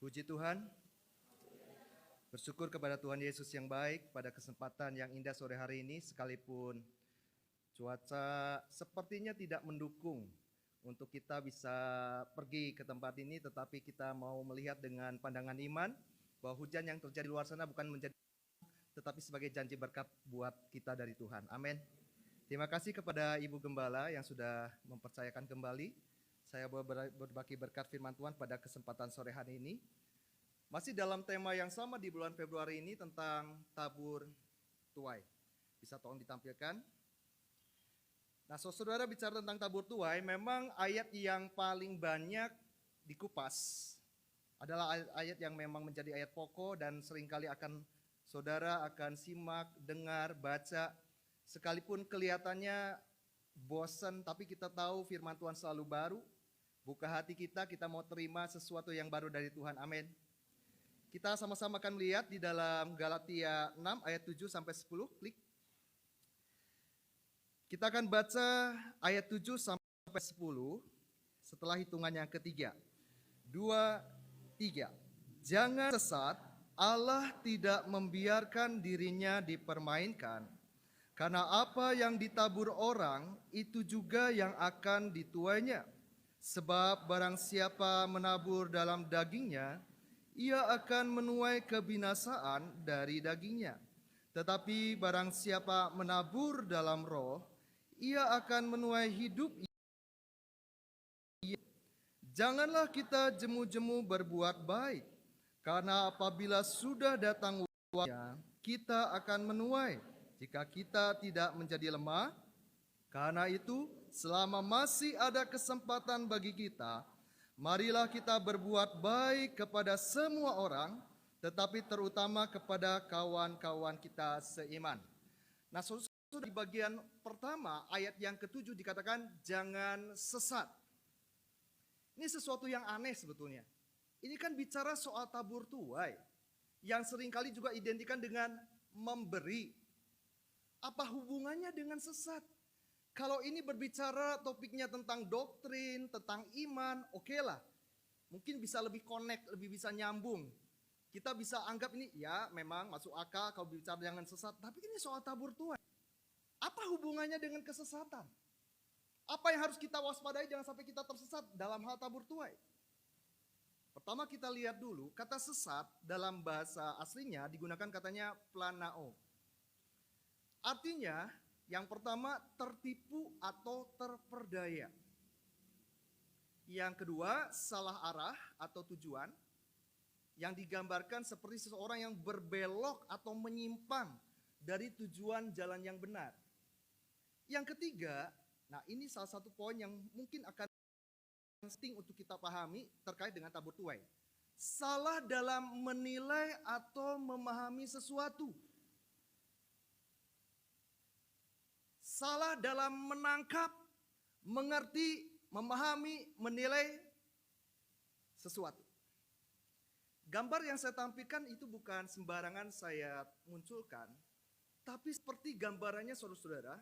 Puji Tuhan, bersyukur kepada Tuhan Yesus yang baik pada kesempatan yang indah sore hari ini, sekalipun cuaca sepertinya tidak mendukung untuk kita bisa pergi ke tempat ini, tetapi kita mau melihat dengan pandangan iman bahwa hujan yang terjadi di luar sana bukan menjadi tetapi sebagai janji berkat buat kita dari Tuhan. Amin. Terima kasih kepada Ibu Gembala yang sudah mempercayakan kembali saya berbagi berkat firman Tuhan pada kesempatan sore hari ini. Masih dalam tema yang sama di bulan Februari ini tentang tabur tuai. Bisa tolong ditampilkan? Nah, saudara bicara tentang tabur tuai, memang ayat yang paling banyak dikupas adalah ayat yang memang menjadi ayat pokok dan seringkali saudara akan simak, dengar, baca. Sekalipun kelihatannya bosan, tapi kita tahu firman Tuhan selalu baru. Buka hati kita mau terima sesuatu yang baru dari Tuhan. Amin. Kita sama-sama akan melihat di dalam Galatia 6 ayat 7 sampai 10. Klik. Kita akan baca ayat 7 sampai 10 setelah hitungan yang ketiga. 2, 3. Jangan sesat, Allah tidak membiarkan dirinya dipermainkan. Karena apa yang ditabur orang, itu juga yang akan dituainya. Sebab barang siapa menabur dalam dagingnya, ia akan menuai kebinasaan dari dagingnya. Tetapi barang siapa menabur dalam roh, ia akan menuai hidup. Janganlah kita jemu-jemu berbuat baik, karena apabila sudah datang waktunya, kita akan menuai jika kita tidak menjadi lemah. Karena itu, selama masih ada kesempatan bagi kita, marilah kita berbuat baik kepada semua orang, tetapi terutama kepada kawan-kawan kita seiman. Nah, saudara, di bagian pertama, ayat yang ke-7 dikatakan, jangan sesat. Ini sesuatu yang aneh sebetulnya. Ini kan bicara soal tabur tuai, yang seringkali juga identikan dengan memberi. Apa hubungannya dengan sesat? Kalau ini berbicara topiknya tentang doktrin, tentang iman, oke lah. Mungkin bisa lebih connect, lebih bisa nyambung. Kita bisa anggap ini, ya memang masuk akal kalau bicara dengan sesat. Tapi ini soal tabur tuai. Apa hubungannya dengan kesesatan? Apa yang harus kita waspadai jangan sampai kita tersesat dalam hal tabur tuai? Pertama kita lihat dulu, kata sesat dalam bahasa aslinya digunakan katanya planao. Artinya, yang pertama, tertipu atau terperdaya. Yang kedua, salah arah atau tujuan, yang digambarkan seperti seseorang yang berbelok atau menyimpang dari tujuan jalan yang benar. Yang ketiga, nah ini salah satu poin yang mungkin akan penting untuk kita pahami terkait dengan tabur tuai. Salah dalam menilai atau memahami sesuatu. Salah dalam menangkap, mengerti, memahami, menilai sesuatu. Gambar yang saya tampilkan itu bukan sembarangan saya munculkan, tapi seperti gambarannya saudara-saudara,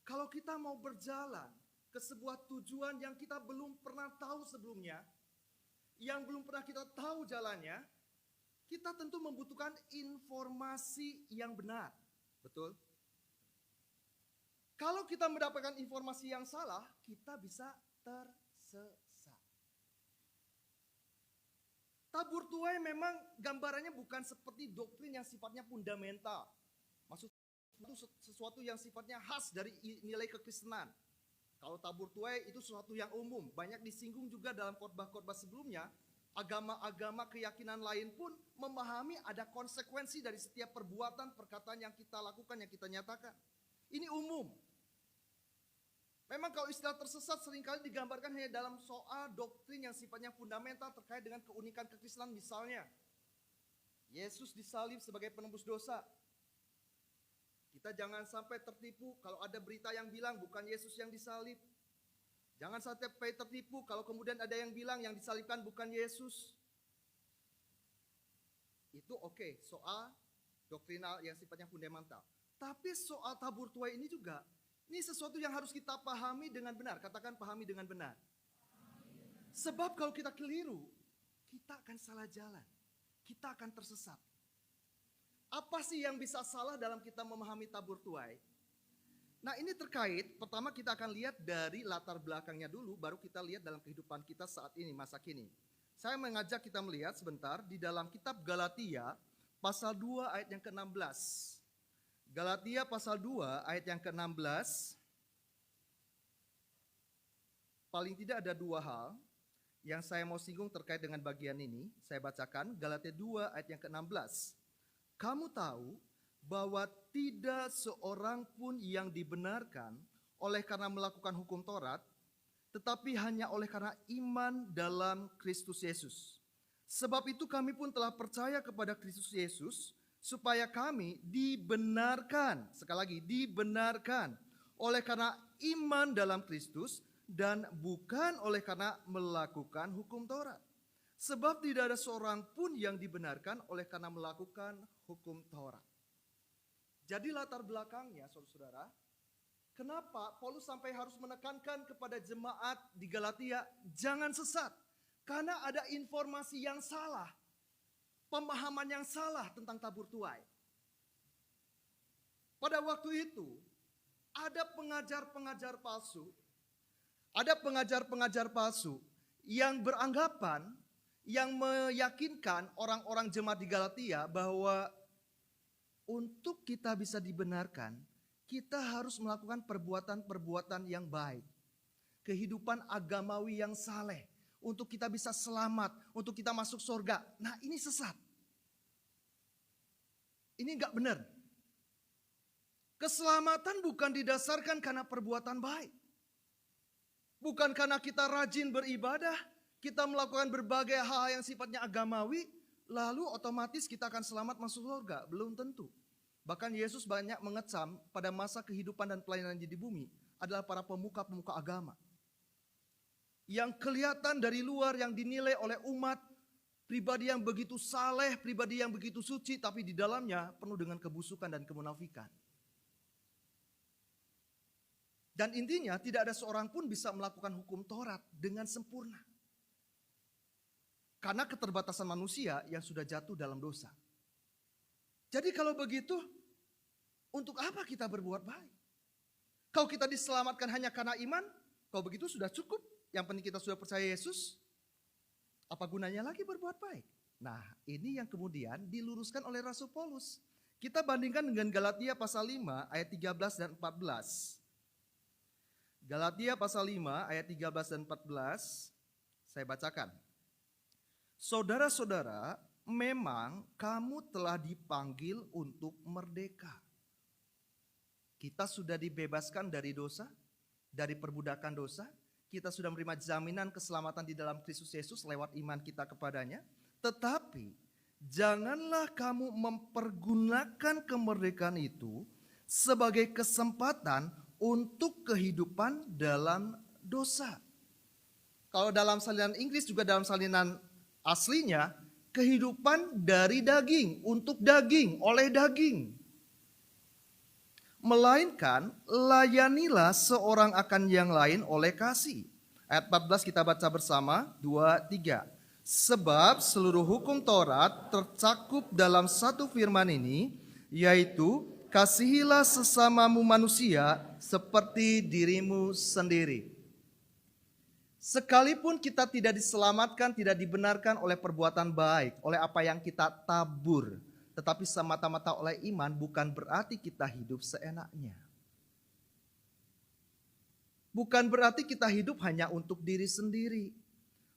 kalau kita mau berjalan ke sebuah tujuan yang kita belum pernah tahu sebelumnya, yang belum pernah kita tahu jalannya, kita tentu membutuhkan informasi yang benar. Betul? Kalau kita mendapatkan informasi yang salah, kita bisa tersesat. Tabur tuai memang gambarannya bukan seperti doktrin yang sifatnya fundamental. Maksudnya itu sesuatu yang sifatnya khas dari nilai kekristenan. Kalau tabur tuai itu sesuatu yang umum, banyak disinggung juga dalam khotbah-khotbah sebelumnya. Agama-agama keyakinan lain pun memahami ada konsekuensi dari setiap perbuatan, perkataan yang kita lakukan, yang kita nyatakan. Ini umum. Memang kalau istilah tersesat seringkali digambarkan hanya dalam soal doktrin yang sifatnya fundamental terkait dengan keunikan kekristenan. Misalnya, Yesus disalib sebagai penembus dosa. Kita jangan sampai tertipu kalau ada berita yang bilang bukan Yesus yang disalib. Jangan sampai tertipu kalau kemudian ada yang bilang yang disalibkan bukan Yesus. Itu oke, soal doktrinal yang sifatnya fundamental. Tapi soal tabur tuai ini juga, ini sesuatu yang harus kita pahami dengan benar. Katakan pahami dengan benar. Sebab kalau kita keliru, kita akan salah jalan. Kita akan tersesat. Apa sih yang bisa salah dalam kita memahami tabur tuai? Nah, ini terkait, pertama kita akan lihat dari latar belakangnya dulu, baru kita lihat dalam kehidupan kita saat ini, masa kini. Saya mengajak kita melihat sebentar di dalam kitab Galatia pasal 2 ayat yang ke-16. Galatia pasal 2 ayat yang ke-16. Paling tidak ada dua hal yang saya mau singgung terkait dengan bagian ini. Saya bacakan Galatia 2 ayat yang ke-16. Kamu tahu bahwa tidak seorang pun yang dibenarkan oleh karena melakukan hukum Taurat, tetapi hanya oleh karena iman dalam Kristus Yesus. Sebab itu kami pun telah percaya kepada Kristus Yesus, supaya kami dibenarkan, sekali lagi dibenarkan, oleh karena iman dalam Kristus, dan bukan oleh karena melakukan hukum Taurat. Sebab tidak ada seorang pun yang dibenarkan oleh karena melakukan hukum Taurat. Jadi latar belakangnya, saudara-saudara, kenapa Paulus sampai harus menekankan kepada jemaat di Galatia, jangan sesat. Karena ada informasi yang salah, pemahaman yang salah tentang tabur tuai. Pada waktu itu, ada pengajar-pengajar palsu, yang beranggapan, yang meyakinkan orang-orang jemaat di Galatia bahwa untuk kita bisa dibenarkan, kita harus melakukan perbuatan-perbuatan yang baik. Kehidupan agamawi yang saleh. Untuk kita bisa selamat, untuk kita masuk surga. Nah, ini sesat. Ini enggak benar. Keselamatan bukan didasarkan karena perbuatan baik. Bukan karena kita rajin beribadah, kita melakukan berbagai hal yang sifatnya agamawi, lalu otomatis kita akan selamat masuk surga. Belum tentu. Bahkan Yesus banyak mengecam pada masa kehidupan dan pelayanan di bumi adalah para pemuka-pemuka agama. Yang kelihatan dari luar, yang dinilai oleh umat, pribadi yang begitu saleh, pribadi yang begitu suci, tapi di dalamnya penuh dengan kebusukan dan kemunafikan. Dan intinya tidak ada seorang pun bisa melakukan hukum Taurat dengan sempurna. Karena keterbatasan manusia yang sudah jatuh dalam dosa. Jadi kalau begitu, untuk apa kita berbuat baik? Kalau kita diselamatkan hanya karena iman, kalau begitu sudah cukup. Yang penting kita sudah percaya Yesus, apa gunanya lagi berbuat baik? Nah, ini yang kemudian diluruskan oleh Rasul Paulus. Kita bandingkan dengan Galatia pasal 5 ayat 13 dan 14. Galatia pasal 5 ayat 13 dan 14, saya bacakan. Saudara-saudara, memang kamu telah dipanggil untuk merdeka. Kita sudah dibebaskan dari dosa, dari perbudakan dosa. Kita sudah menerima jaminan keselamatan di dalam Kristus Yesus lewat iman kita kepadanya. Tetapi janganlah kamu mempergunakan kemerdekaan itu sebagai kesempatan untuk kehidupan dalam dosa. Kalau dalam salinan Inggris juga dalam salinan aslinya, kehidupan dari daging, untuk daging, oleh daging. Melainkan layanilah seorang akan yang lain oleh kasih. Ayat 14 kita baca bersama, 2, 3. Sebab seluruh hukum Taurat tercakup dalam satu firman ini, yaitu kasihilah sesamamu manusia seperti dirimu sendiri. Sekalipun kita tidak diselamatkan, tidak dibenarkan oleh perbuatan baik, oleh apa yang kita tabur, tetapi semata-mata oleh iman, bukan berarti kita hidup seenaknya. Bukan berarti kita hidup hanya untuk diri sendiri.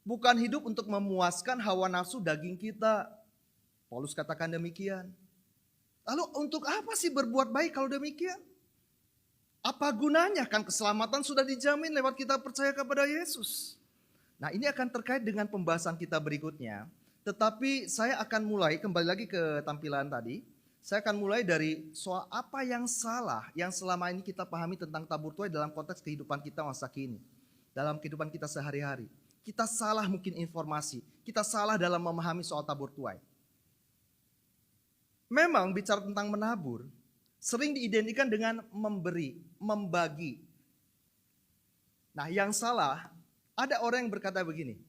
Bukan hidup untuk memuaskan hawa nafsu daging kita. Paulus katakan demikian. Lalu untuk apa sih berbuat baik kalau demikian? Apa gunanya? Kan keselamatan sudah dijamin lewat kita percaya kepada Yesus. Nah, ini akan terkait dengan pembahasan kita berikutnya. Tetapi saya akan mulai, kembali lagi ke tampilan tadi. Saya akan mulai dari soal apa yang salah yang selama ini kita pahami tentang tabur tuai dalam konteks kehidupan kita masa kini. Dalam kehidupan kita sehari-hari. Kita salah mungkin informasi. Kita salah dalam memahami soal tabur tuai. Memang bicara tentang menabur, sering diidentikan dengan memberi, membagi. Nah, yang salah, ada orang yang berkata begini,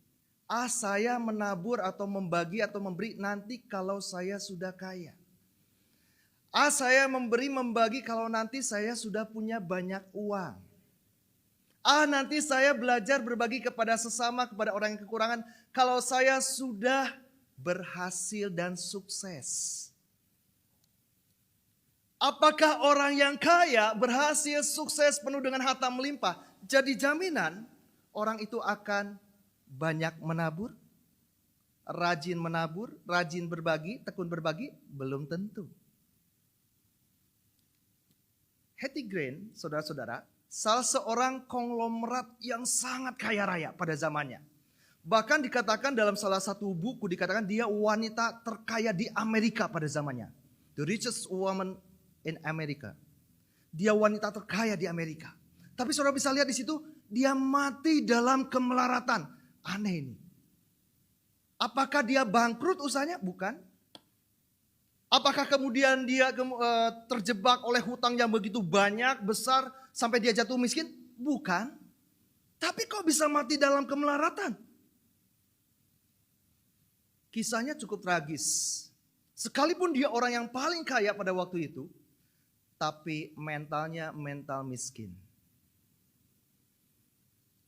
Saya menabur atau membagi atau memberi nanti kalau saya sudah kaya. Saya membagi kalau nanti saya sudah punya banyak uang. Nanti saya belajar berbagi kepada sesama, kepada orang yang kekurangan kalau saya sudah berhasil dan sukses. Apakah orang yang kaya, berhasil, sukses, penuh dengan harta melimpah, jadi jaminan orang itu akan banyak menabur, rajin berbagi, tekun berbagi? Belum tentu. Hetty Green, saudara-saudara, salah seorang konglomerat yang sangat kaya raya pada zamannya. Bahkan dikatakan dalam salah satu buku, dikatakan dia wanita terkaya di Amerika pada zamannya. The richest woman in America. Dia wanita terkaya di Amerika. Tapi saudara bisa lihat di situ, dia mati dalam kemelaratan. Aneh ini. Apakah dia bangkrut usahanya? Bukan. Apakah kemudian dia terjebak oleh hutang yang begitu banyak, besar, sampai dia jatuh miskin? Bukan. Tapi kok bisa mati dalam kemelaratan? Kisahnya cukup tragis. Sekalipun dia orang yang paling kaya pada waktu itu, tapi mentalnya mental miskin.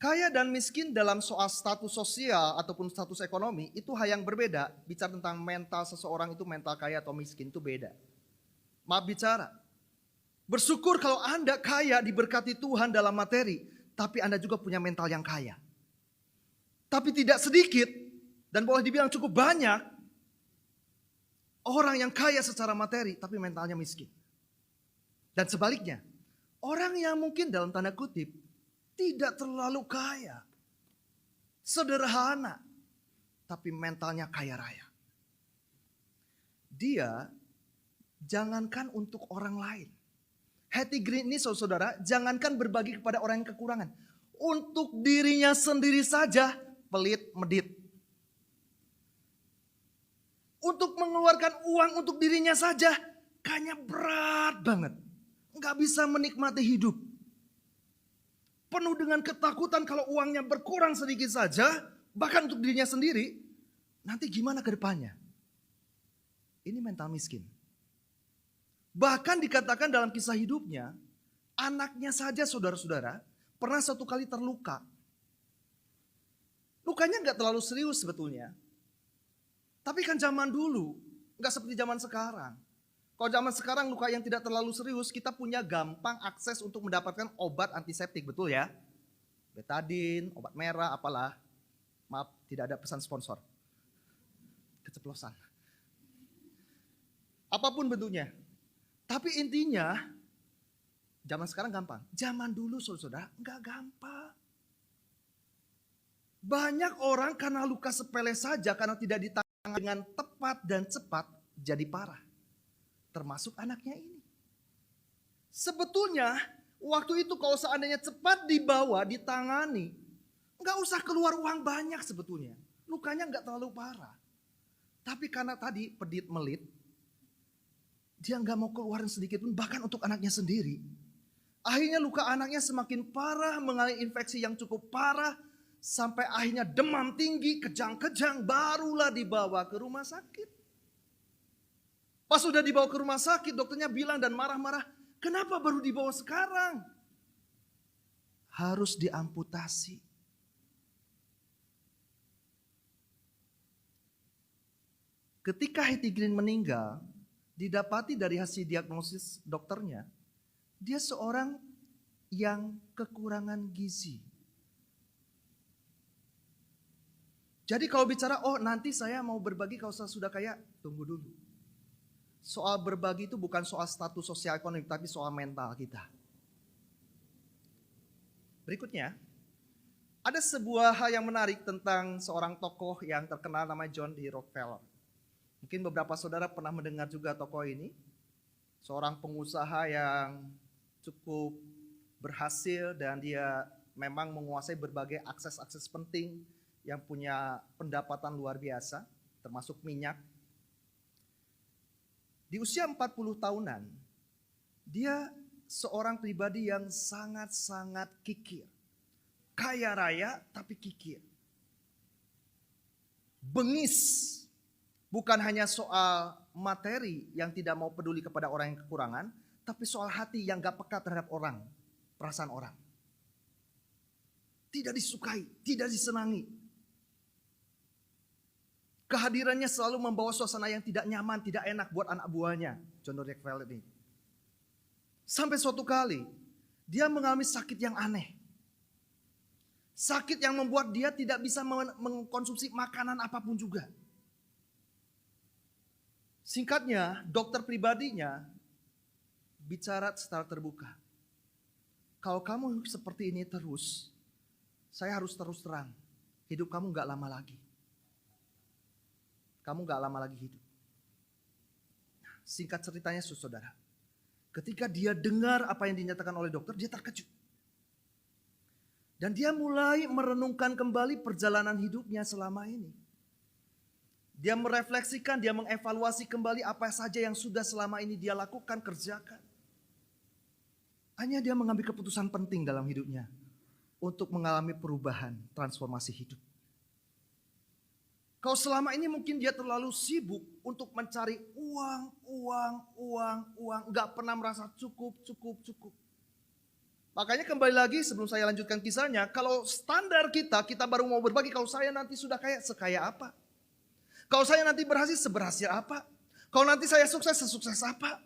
Kaya dan miskin dalam soal status sosial ataupun status ekonomi itu hal yang berbeda. Bicara tentang mental seseorang itu mental kaya atau miskin itu beda. Maaf bicara. Bersyukur kalau Anda kaya diberkati Tuhan dalam materi, tapi Anda juga punya mental yang kaya. Tapi tidak sedikit dan boleh dibilang cukup banyak orang yang kaya secara materi tapi mentalnya miskin. Dan sebaliknya, orang yang mungkin dalam tanda kutip tidak terlalu kaya, sederhana, tapi mentalnya kaya raya. Dia jangankan untuk orang lain. Hetty Green ini saudara, jangankan berbagi kepada orang yang kekurangan. Untuk dirinya sendiri saja pelit medit. Untuk mengeluarkan uang untuk dirinya saja kayaknya berat banget. Nggak bisa menikmati hidup. Penuh dengan ketakutan kalau uangnya berkurang sedikit saja, bahkan untuk dirinya sendiri, nanti gimana ke depannya? Ini mental miskin. Bahkan dikatakan dalam kisah hidupnya, anaknya saja saudara-saudara, pernah satu kali terluka. Lukanya nggak terlalu serius sebetulnya. Tapi kan zaman dulu, nggak seperti zaman sekarang. Kalau zaman sekarang luka yang tidak terlalu serius, kita punya gampang akses untuk mendapatkan obat antiseptik, betul ya? Betadine, obat merah, apalah. Maaf, tidak ada pesan sponsor. Keceplosan. Apapun bentuknya. Tapi intinya, zaman sekarang gampang. Zaman dulu saudara, nggak gampang. Banyak orang karena luka sepele saja, karena tidak ditangani dengan tepat dan cepat, jadi parah. Termasuk anaknya ini. Sebetulnya waktu itu kalau seandainya cepat dibawa, ditangani, nggak usah keluar uang banyak sebetulnya. Lukanya nggak terlalu parah. Tapi karena tadi pedit melit, dia nggak mau keluarin sedikit pun, bahkan untuk anaknya sendiri. Akhirnya luka anaknya semakin parah, mengalami infeksi yang cukup parah, sampai akhirnya demam tinggi, kejang-kejang, barulah dibawa ke rumah sakit. Pas sudah dibawa ke rumah sakit, dokternya bilang dan marah-marah, kenapa baru dibawa sekarang? Harus diamputasi. Ketika Hetty Green meninggal, didapati dari hasil diagnosis dokternya, dia seorang yang kekurangan gizi. Jadi kalau bicara, nanti saya mau berbagi kalau saya sudah kaya, tunggu dulu. Soal berbagi itu bukan soal status sosial ekonomi, tapi soal mental kita. Berikutnya, ada sebuah hal yang menarik tentang seorang tokoh yang terkenal namanya John D. Rockefeller. Mungkin beberapa saudara pernah mendengar juga tokoh ini. Seorang pengusaha yang cukup berhasil dan dia memang menguasai berbagai akses-akses penting yang punya pendapatan luar biasa, termasuk minyak. Di usia 40 tahunan, dia seorang pribadi yang sangat-sangat kikir. Kaya raya tapi kikir. bengis. Bukan hanya soal materi yang tidak mau peduli kepada orang yang kekurangan, tapi soal hati yang gak peka terhadap orang, perasaan orang. Tidak disukai, tidak disenangi. Kehadirannya selalu membawa suasana yang tidak nyaman, tidak enak buat anak buahnya, John Rockefeller ini. Sampai suatu kali, dia mengalami sakit yang aneh. Sakit yang membuat dia tidak bisa mengkonsumsi makanan apapun juga. Singkatnya, dokter pribadinya bicara secara terbuka. Kalau kamu seperti ini terus, saya harus terus terang. Hidup kamu gak lama lagi. Kamu gak lama lagi hidup. Singkat ceritanya saudara. Ketika dia dengar apa yang dinyatakan oleh dokter, dia terkejut. Dan dia mulai merenungkan kembali perjalanan hidupnya selama ini. Dia merefleksikan, dia mengevaluasi kembali apa saja yang sudah selama ini dia lakukan, kerjakan. Hanya dia mengambil keputusan penting dalam hidupnya untuk mengalami perubahan, transformasi hidup. Kalau selama ini mungkin dia terlalu sibuk untuk mencari uang. Gak pernah merasa cukup. Makanya kembali lagi sebelum saya lanjutkan kisahnya. Kalau standar kita baru mau berbagi. Kalau saya nanti sudah kaya, sekaya apa? Kalau saya nanti berhasil, seberhasil apa? Kalau nanti saya sukses, sesukses apa?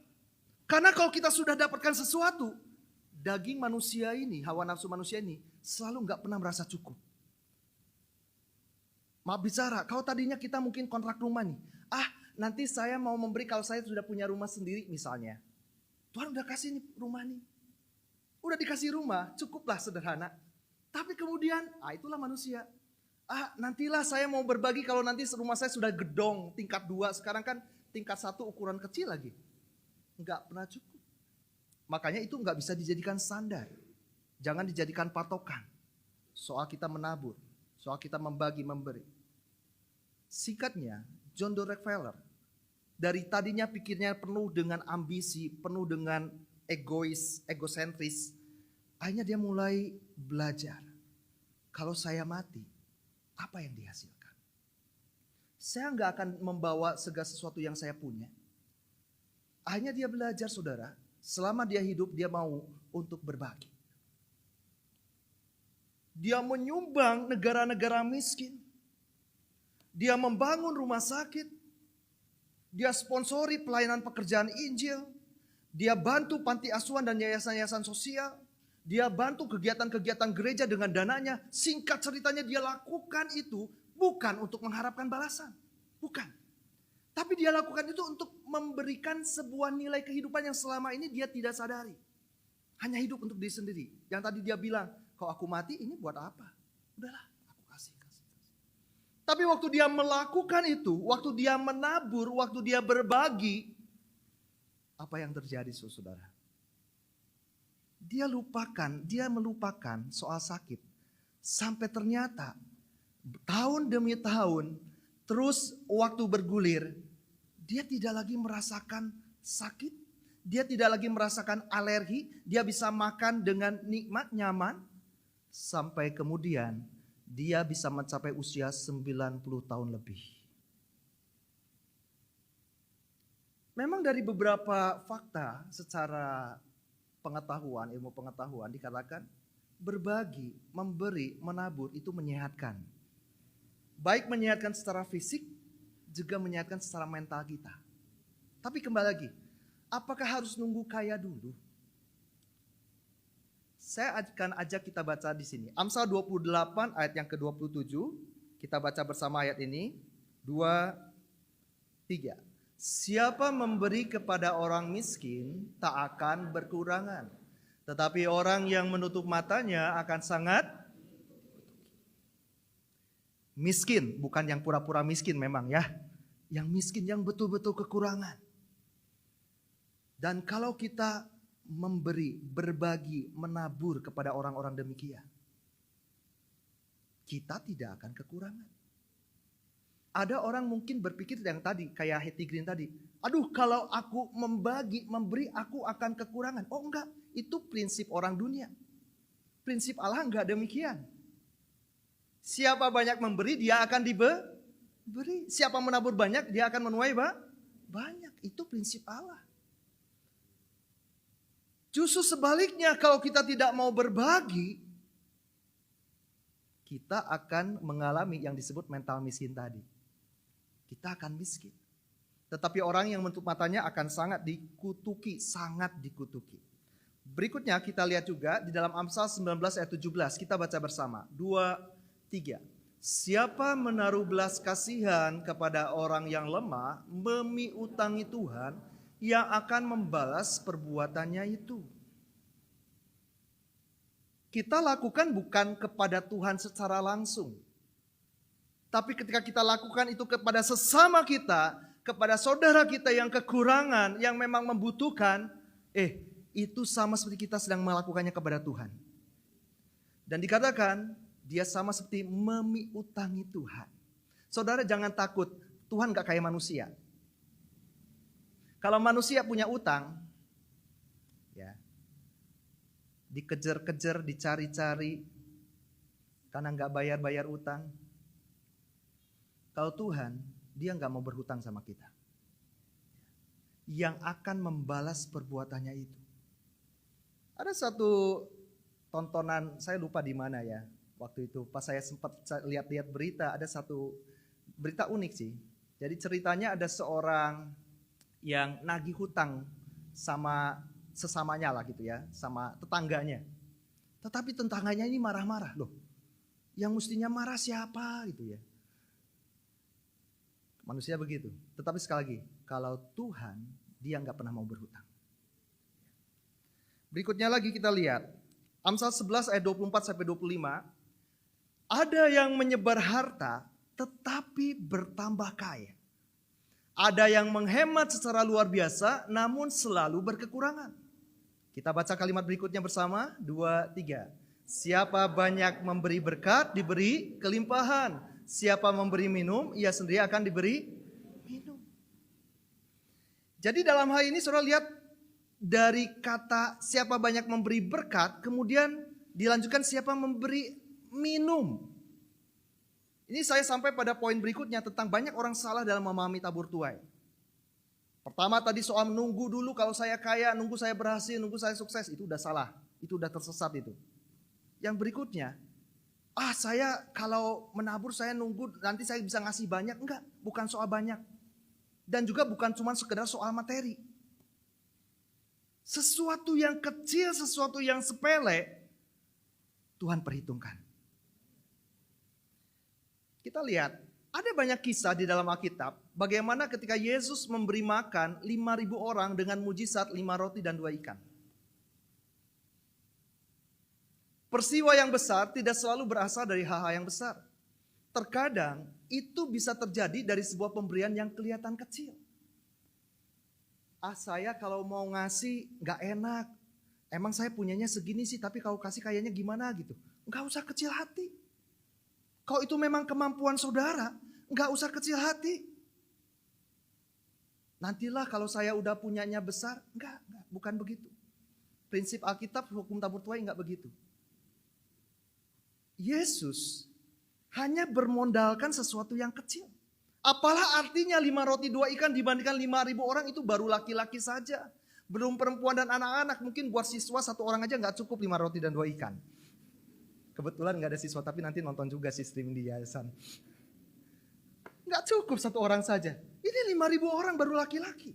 Karena kalau kita sudah dapatkan sesuatu, daging manusia ini, hawa nafsu manusia ini, selalu gak pernah merasa cukup. Maaf bicara, kalau tadinya kita mungkin kontrak rumah nih. Nanti saya mau memberi kalau saya sudah punya rumah sendiri misalnya. Tuhan udah kasih nih rumah nih. Udah dikasih rumah, cukuplah sederhana. Tapi kemudian, itulah manusia. Nantilah saya mau berbagi kalau nanti rumah saya sudah gedong tingkat 2. Sekarang kan tingkat 1 ukuran kecil lagi. Enggak pernah cukup. Makanya itu enggak bisa dijadikan standar. Jangan dijadikan patokan. Soal kita menabur. Soal kita membagi, memberi. Singkatnya, John Rockefeller. Dari tadinya pikirnya penuh dengan ambisi, penuh dengan egosentris. Akhirnya dia mulai belajar. Kalau saya mati, apa yang dihasilkan? Saya nggak akan membawa segala sesuatu yang saya punya. Akhirnya dia belajar saudara, selama dia hidup dia mau untuk berbagi. Dia menyumbang negara-negara miskin. Dia membangun rumah sakit. Dia sponsori pelayanan pekerjaan Injil. Dia bantu panti asuhan dan yayasan-yayasan sosial. Dia bantu kegiatan-kegiatan gereja dengan dananya. Singkat ceritanya dia lakukan itu bukan untuk mengharapkan balasan. Bukan. Tapi dia lakukan itu untuk memberikan sebuah nilai kehidupan yang selama ini dia tidak sadari. Hanya hidup untuk diri sendiri. Yang tadi dia bilang, kalau aku mati ini buat apa? Udahlah, aku kasih. Tapi waktu dia melakukan itu, waktu dia menabur, waktu dia berbagi, apa yang terjadi saudara? Dia melupakan soal sakit. Sampai ternyata tahun demi tahun, terus waktu bergulir, dia tidak lagi merasakan sakit. Dia tidak lagi merasakan alergi. Dia bisa makan dengan nikmat, nyaman. Sampai kemudian dia bisa mencapai usia 90 tahun lebih. Memang dari beberapa fakta secara pengetahuan, ilmu pengetahuan dikatakan berbagi, memberi, menabur itu menyehatkan. Baik menyehatkan secara fisik, juga menyehatkan secara mental kita. Tapi kembali lagi, apakah harus nunggu kaya dulu? Saya akan ajak kita baca di sini. Amsal 28 ayat yang ke-27. Kita baca bersama ayat ini. 2, 3. Siapa memberi kepada orang miskin tak akan berkurangan. Tetapi orang yang menutup matanya akan sangat miskin. Bukan yang pura-pura miskin memang ya. Yang miskin yang betul-betul kekurangan. Dan kalau kita memberi, berbagi, menabur kepada orang-orang demikian, kita tidak akan kekurangan. Ada orang mungkin berpikir yang tadi, kayak Hetty Green tadi, aduh kalau aku membagi, memberi aku akan kekurangan. Oh enggak, itu prinsip orang dunia. Prinsip Allah enggak demikian. Siapa banyak memberi dia akan beri. Siapa menabur banyak, dia akan menuai banyak. Itu prinsip Allah. Justru sebaliknya, kalau kita tidak mau berbagi, kita akan mengalami yang disebut mental miskin tadi. Kita akan miskin. Tetapi orang yang menutup matanya akan sangat dikutuki. Berikutnya kita lihat juga di dalam Amsal 19 ayat 17. Kita baca bersama. 2, 3. Siapa menaruh belas kasihan kepada orang yang lemah, memiutangi Tuhan yang akan membalas perbuatannya itu. Kita lakukan bukan kepada Tuhan secara langsung. Tapi ketika kita lakukan itu kepada sesama kita, kepada saudara kita yang kekurangan, yang memang membutuhkan, itu sama seperti kita sedang melakukannya kepada Tuhan. Dan dikatakan, dia sama seperti memiutangi Tuhan. Saudara jangan takut, Tuhan gak kayak manusia. Kalau manusia punya utang, ya, dikejar-kejar, dicari-cari, karena gak bayar-bayar utang. Kalau Tuhan, dia gak mau berhutang sama kita. Yang akan membalas perbuatannya itu. Ada satu tontonan, saya lupa di mana ya. Waktu itu pas saya sempat lihat-lihat berita, ada satu berita unik sih. Jadi ceritanya ada seorang yang nagih hutang sama sesamanya lah gitu ya, sama tetangganya. Tetapi tetangganya ini marah-marah loh. Yang mestinya marah siapa gitu ya. Manusia begitu. Tetapi sekali lagi, kalau Tuhan, dia nggak pernah mau berhutang. Berikutnya lagi kita lihat. Amsal 11 ayat 24 sampai 25. Ada yang menyebar harta tetapi bertambah kaya. Ada yang menghemat secara luar biasa namun selalu berkekurangan. Kita baca kalimat berikutnya bersama. 2, 3. Siapa banyak memberi berkat diberi kelimpahan. Siapa memberi minum ia sendiri akan diberi minum. Jadi dalam hal ini saudara lihat dari kata siapa banyak memberi berkat kemudian dilanjutkan siapa memberi minum. Ini saya sampai pada poin berikutnya tentang banyak orang salah dalam memahami tabur tuai. Pertama tadi soal nunggu dulu kalau saya kaya, nunggu saya berhasil, nunggu saya sukses. Itu udah salah, itu udah tersesat itu. Yang berikutnya, saya kalau menabur saya nunggu nanti saya bisa ngasih banyak. Enggak, bukan soal banyak. Dan juga bukan cuma sekedar soal materi. Sesuatu yang kecil, sesuatu yang sepele, Tuhan perhitungkan. Kita lihat, ada banyak kisah di dalam Alkitab, bagaimana ketika Yesus memberi makan 5.000 orang dengan mujizat 5 roti dan 2 ikan. Peristiwa yang besar tidak selalu berasal dari hal-hal yang besar. Terkadang itu bisa terjadi dari sebuah pemberian yang kelihatan kecil. Saya kalau mau ngasih gak enak. Emang saya punyanya segini sih, tapi kalau kasih kayaknya gimana gitu. Gak usah kecil hati. Kalau itu memang kemampuan saudara, gak usah kecil hati. Nantilah kalau saya udah punyanya besar, enggak, bukan begitu. Prinsip Alkitab, hukum tabur tuai enggak begitu. Yesus hanya bermodalkan sesuatu yang kecil. Apalah artinya 5 roti 2 ikan dibandingkan 5.000 orang itu baru laki-laki saja. Belum perempuan dan anak-anak, mungkin buat siswa 1 orang aja gak cukup 5 roti dan 2 ikan. Kebetulan gak ada siswa, tapi nanti nonton juga sih streaming di yayasan. Gak cukup 1 orang saja. Ini 5.000 orang baru laki-laki.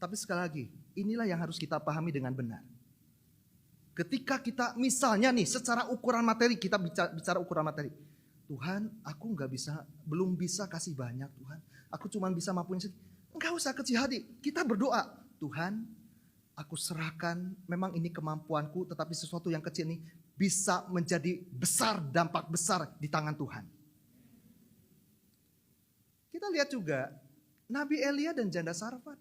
Tapi sekali lagi, inilah yang harus kita pahami dengan benar. Ketika kita misalnya nih secara ukuran materi, kita bicara ukuran materi. Tuhan, aku belum bisa kasih banyak Tuhan. Aku cuma bisa mampuin sedikit. Enggak usah kecil hati, kita berdoa. Tuhan, aku serahkan, memang ini kemampuanku, tetapi sesuatu yang kecil ini bisa menjadi besar, dampak besar di tangan Tuhan. Kita lihat juga Nabi Elia dan janda Sarfat.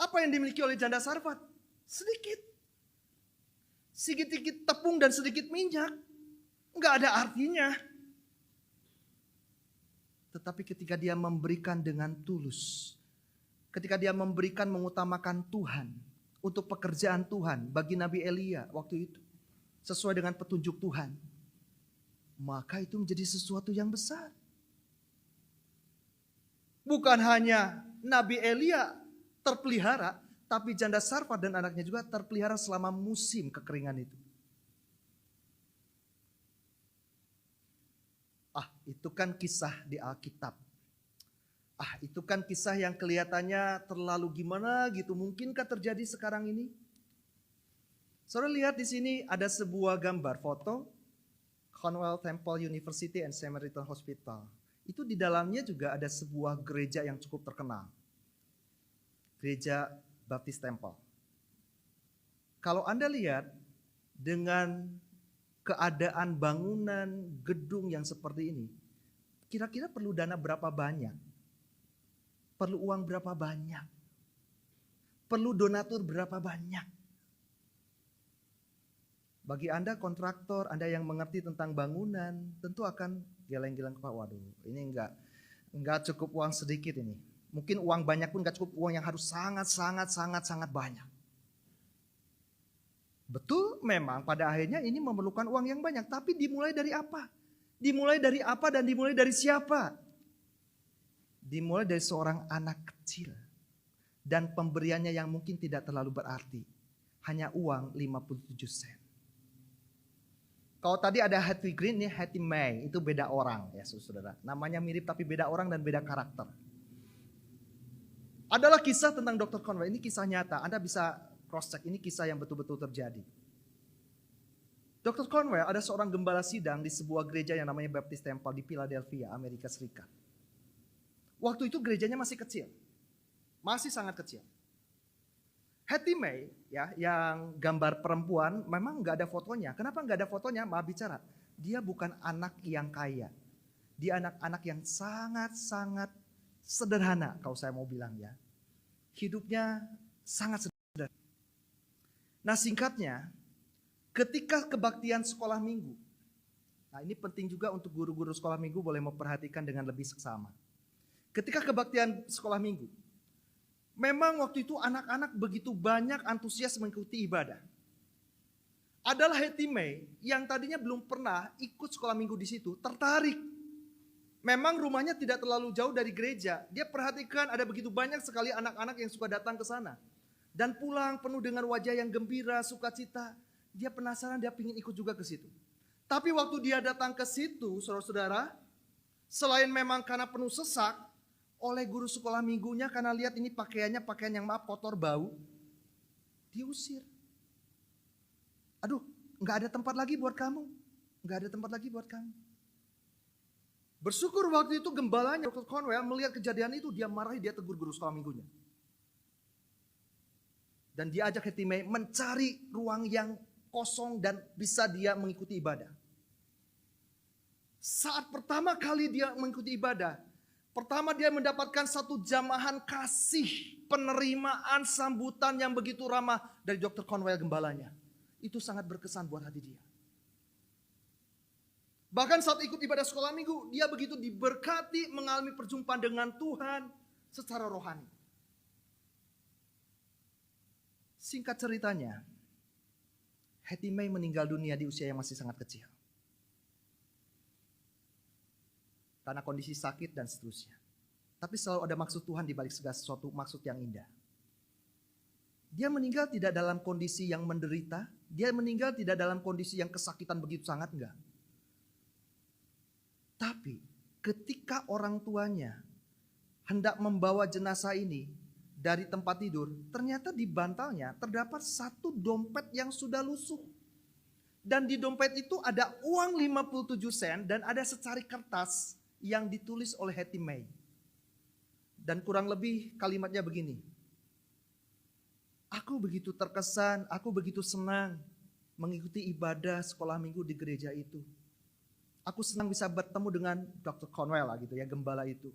Apa yang dimiliki oleh janda Sarfat? Sedikit tepung dan sedikit minyak. Enggak ada artinya. Tetapi ketika dia memberikan dengan tulus, ketika dia memberikan mengutamakan Tuhan untuk pekerjaan Tuhan bagi Nabi Elia waktu itu. Sesuai dengan petunjuk Tuhan. maka itu menjadi sesuatu yang besar. Bukan hanya Nabi Elia terpelihara, tapi janda Sarfat dan anaknya juga terpelihara selama musim kekeringan itu. Itu kan kisah di Alkitab. Itu kan kisah yang kelihatannya terlalu gimana gitu. Mungkinkah terjadi sekarang ini? Saudara lihat di sini ada sebuah gambar foto Cornwall Temple University and Samaritan Hospital. Itu di dalamnya juga ada sebuah gereja yang cukup terkenal. Gereja Baptist Temple. Kalau Anda lihat dengan keadaan bangunan gedung yang seperti ini, kira-kira perlu dana berapa banyak? Perlu uang berapa banyak? Perlu donatur berapa banyak? Bagi Anda kontraktor, Anda yang mengerti tentang bangunan, tentu akan geleng-geleng kepala. Waduh, ini enggak cukup uang sedikit ini. Mungkin uang banyak pun enggak cukup, uang yang harus sangat banyak. Betul, memang pada akhirnya ini memerlukan uang yang banyak, tapi dimulai dari apa? Dimulai dari apa dan dimulai dari siapa? Dimulai dari seorang anak kecil. Dan pemberiannya yang mungkin tidak terlalu berarti. Hanya uang 57 sen. Kalau tadi ada Hattie Green, ini Hattie May, itu beda orang ya saudara. Namanya mirip tapi beda orang dan beda karakter. Adalah kisah tentang Dr. Conway, ini kisah nyata. Anda bisa cross check, ini kisah yang betul-betul terjadi. Dr. Conway ada seorang gembala sidang di sebuah gereja yang namanya Baptist Temple di Philadelphia, Amerika Serikat. Waktu itu gerejanya masih kecil, masih sangat kecil. Hattie May ya, yang gambar perempuan memang nggak ada fotonya. Kenapa nggak ada fotonya? Maaf bicara, dia bukan anak yang kaya. Dia anak-anak yang sangat sederhana kalau saya mau bilang ya. Hidupnya sangat sederhana. Nah singkatnya, ketika kebaktian sekolah minggu. Nah ini penting juga untuk guru-guru sekolah minggu boleh memperhatikan dengan lebih seksama. Ketika kebaktian sekolah minggu. Memang waktu itu anak-anak begitu banyak antusias mengikuti ibadah. Adalah Hattie May yang tadinya belum pernah ikut sekolah minggu di situ, tertarik. Memang rumahnya tidak terlalu jauh dari gereja. Dia perhatikan ada begitu banyak sekali anak-anak yang suka datang ke sana. Dan pulang penuh dengan wajah yang gembira, sukacita. Dia penasaran, dia ingin ikut juga ke situ. Tapi waktu dia datang ke situ, saudara-saudara, selain memang karena penuh sesak, oleh guru sekolah minggunya karena lihat ini pakaiannya pakaian yang maaf kotor bau, diusir. Aduh, nggak ada tempat lagi buat kamu, nggak ada tempat lagi buat kamu. Bersyukur waktu itu gembalanya Dr. Conwell melihat kejadian itu, dia marahi, dia tegur guru sekolah minggunya. Dan dia ajak Hattie May mencari ruang yang kosong dan bisa dia mengikuti ibadah. Saat pertama kali dia mengikuti ibadah, pertama dia mendapatkan satu jamahan kasih, penerimaan, sambutan yang begitu ramah dari Dr. Conwell gembalanya. Itu sangat berkesan buat hati dia. Bahkan saat ikut ibadah sekolah minggu, dia begitu diberkati mengalami perjumpaan dengan Tuhan secara rohani. Singkat ceritanya, Hattie May meninggal dunia di usia yang masih sangat kecil. Karena kondisi sakit dan seterusnya. Tapi selalu ada maksud Tuhan di balik segala sesuatu, maksud yang indah. Dia meninggal tidak dalam kondisi yang menderita, dia meninggal tidak dalam kondisi yang kesakitan begitu sangat, enggak. Tapi ketika orang tuanya hendak membawa jenazah ini dari tempat tidur, ternyata di bantalnya terdapat satu dompet yang sudah lusuh. Dan di dompet itu ada uang 57 sen dan ada secari kertas yang ditulis oleh Hattie May. Dan kurang lebih kalimatnya begini. Aku begitu terkesan, aku begitu senang mengikuti ibadah sekolah minggu di gereja itu. Aku senang bisa bertemu dengan Dr. Conwell lah gitu ya, gembala itu.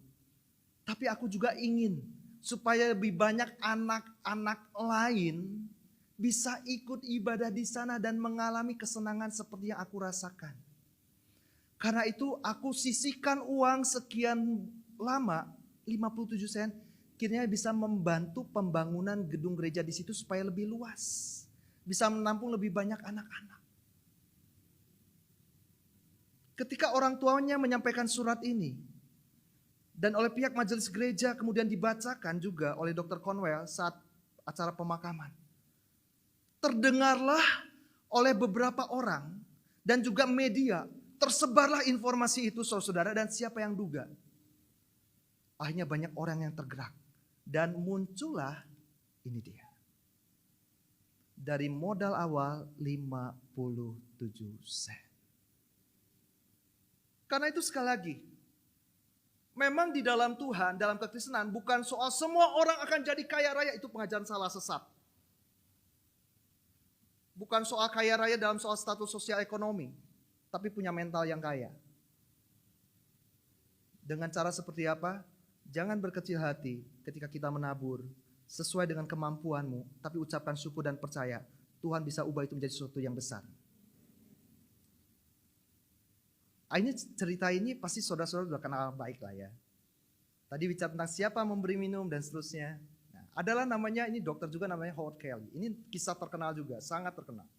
Tapi aku juga ingin supaya lebih banyak anak-anak lain bisa ikut ibadah di sana dan mengalami kesenangan seperti yang aku rasakan. Karena itu aku sisihkan uang sekian lama, 57 sen, kiranya bisa membantu pembangunan gedung gereja di situ supaya lebih luas. Bisa menampung lebih banyak anak-anak. Ketika orang tuanya menyampaikan surat ini, dan oleh pihak majelis gereja kemudian dibacakan juga oleh Dr. Conwell saat acara pemakaman. Terdengarlah oleh beberapa orang dan juga media, tersebarlah informasi itu saudara, dan siapa yang duga? Akhirnya banyak orang yang tergerak dan muncullah ini dia. Dari modal awal 57 sen. Karena itu sekali lagi, memang di dalam Tuhan, dalam kekristenan bukan soal semua orang akan jadi kaya raya, itu pengajaran salah sesat. Bukan soal kaya raya dalam soal status sosial ekonomi, tapi punya mental yang kaya. Dengan cara seperti apa? Jangan berkecil hati ketika kita menabur sesuai dengan kemampuanmu, tapi ucapkan syukur dan percaya Tuhan bisa ubah itu menjadi sesuatu yang besar. Akhirnya cerita ini pasti saudara-saudara sudah kenal baik lah ya. Tadi bicara tentang siapa memberi minum dan seterusnya. Nah, adalah namanya, ini dokter juga namanya Howard Kelly. Ini kisah terkenal juga, sangat terkenal.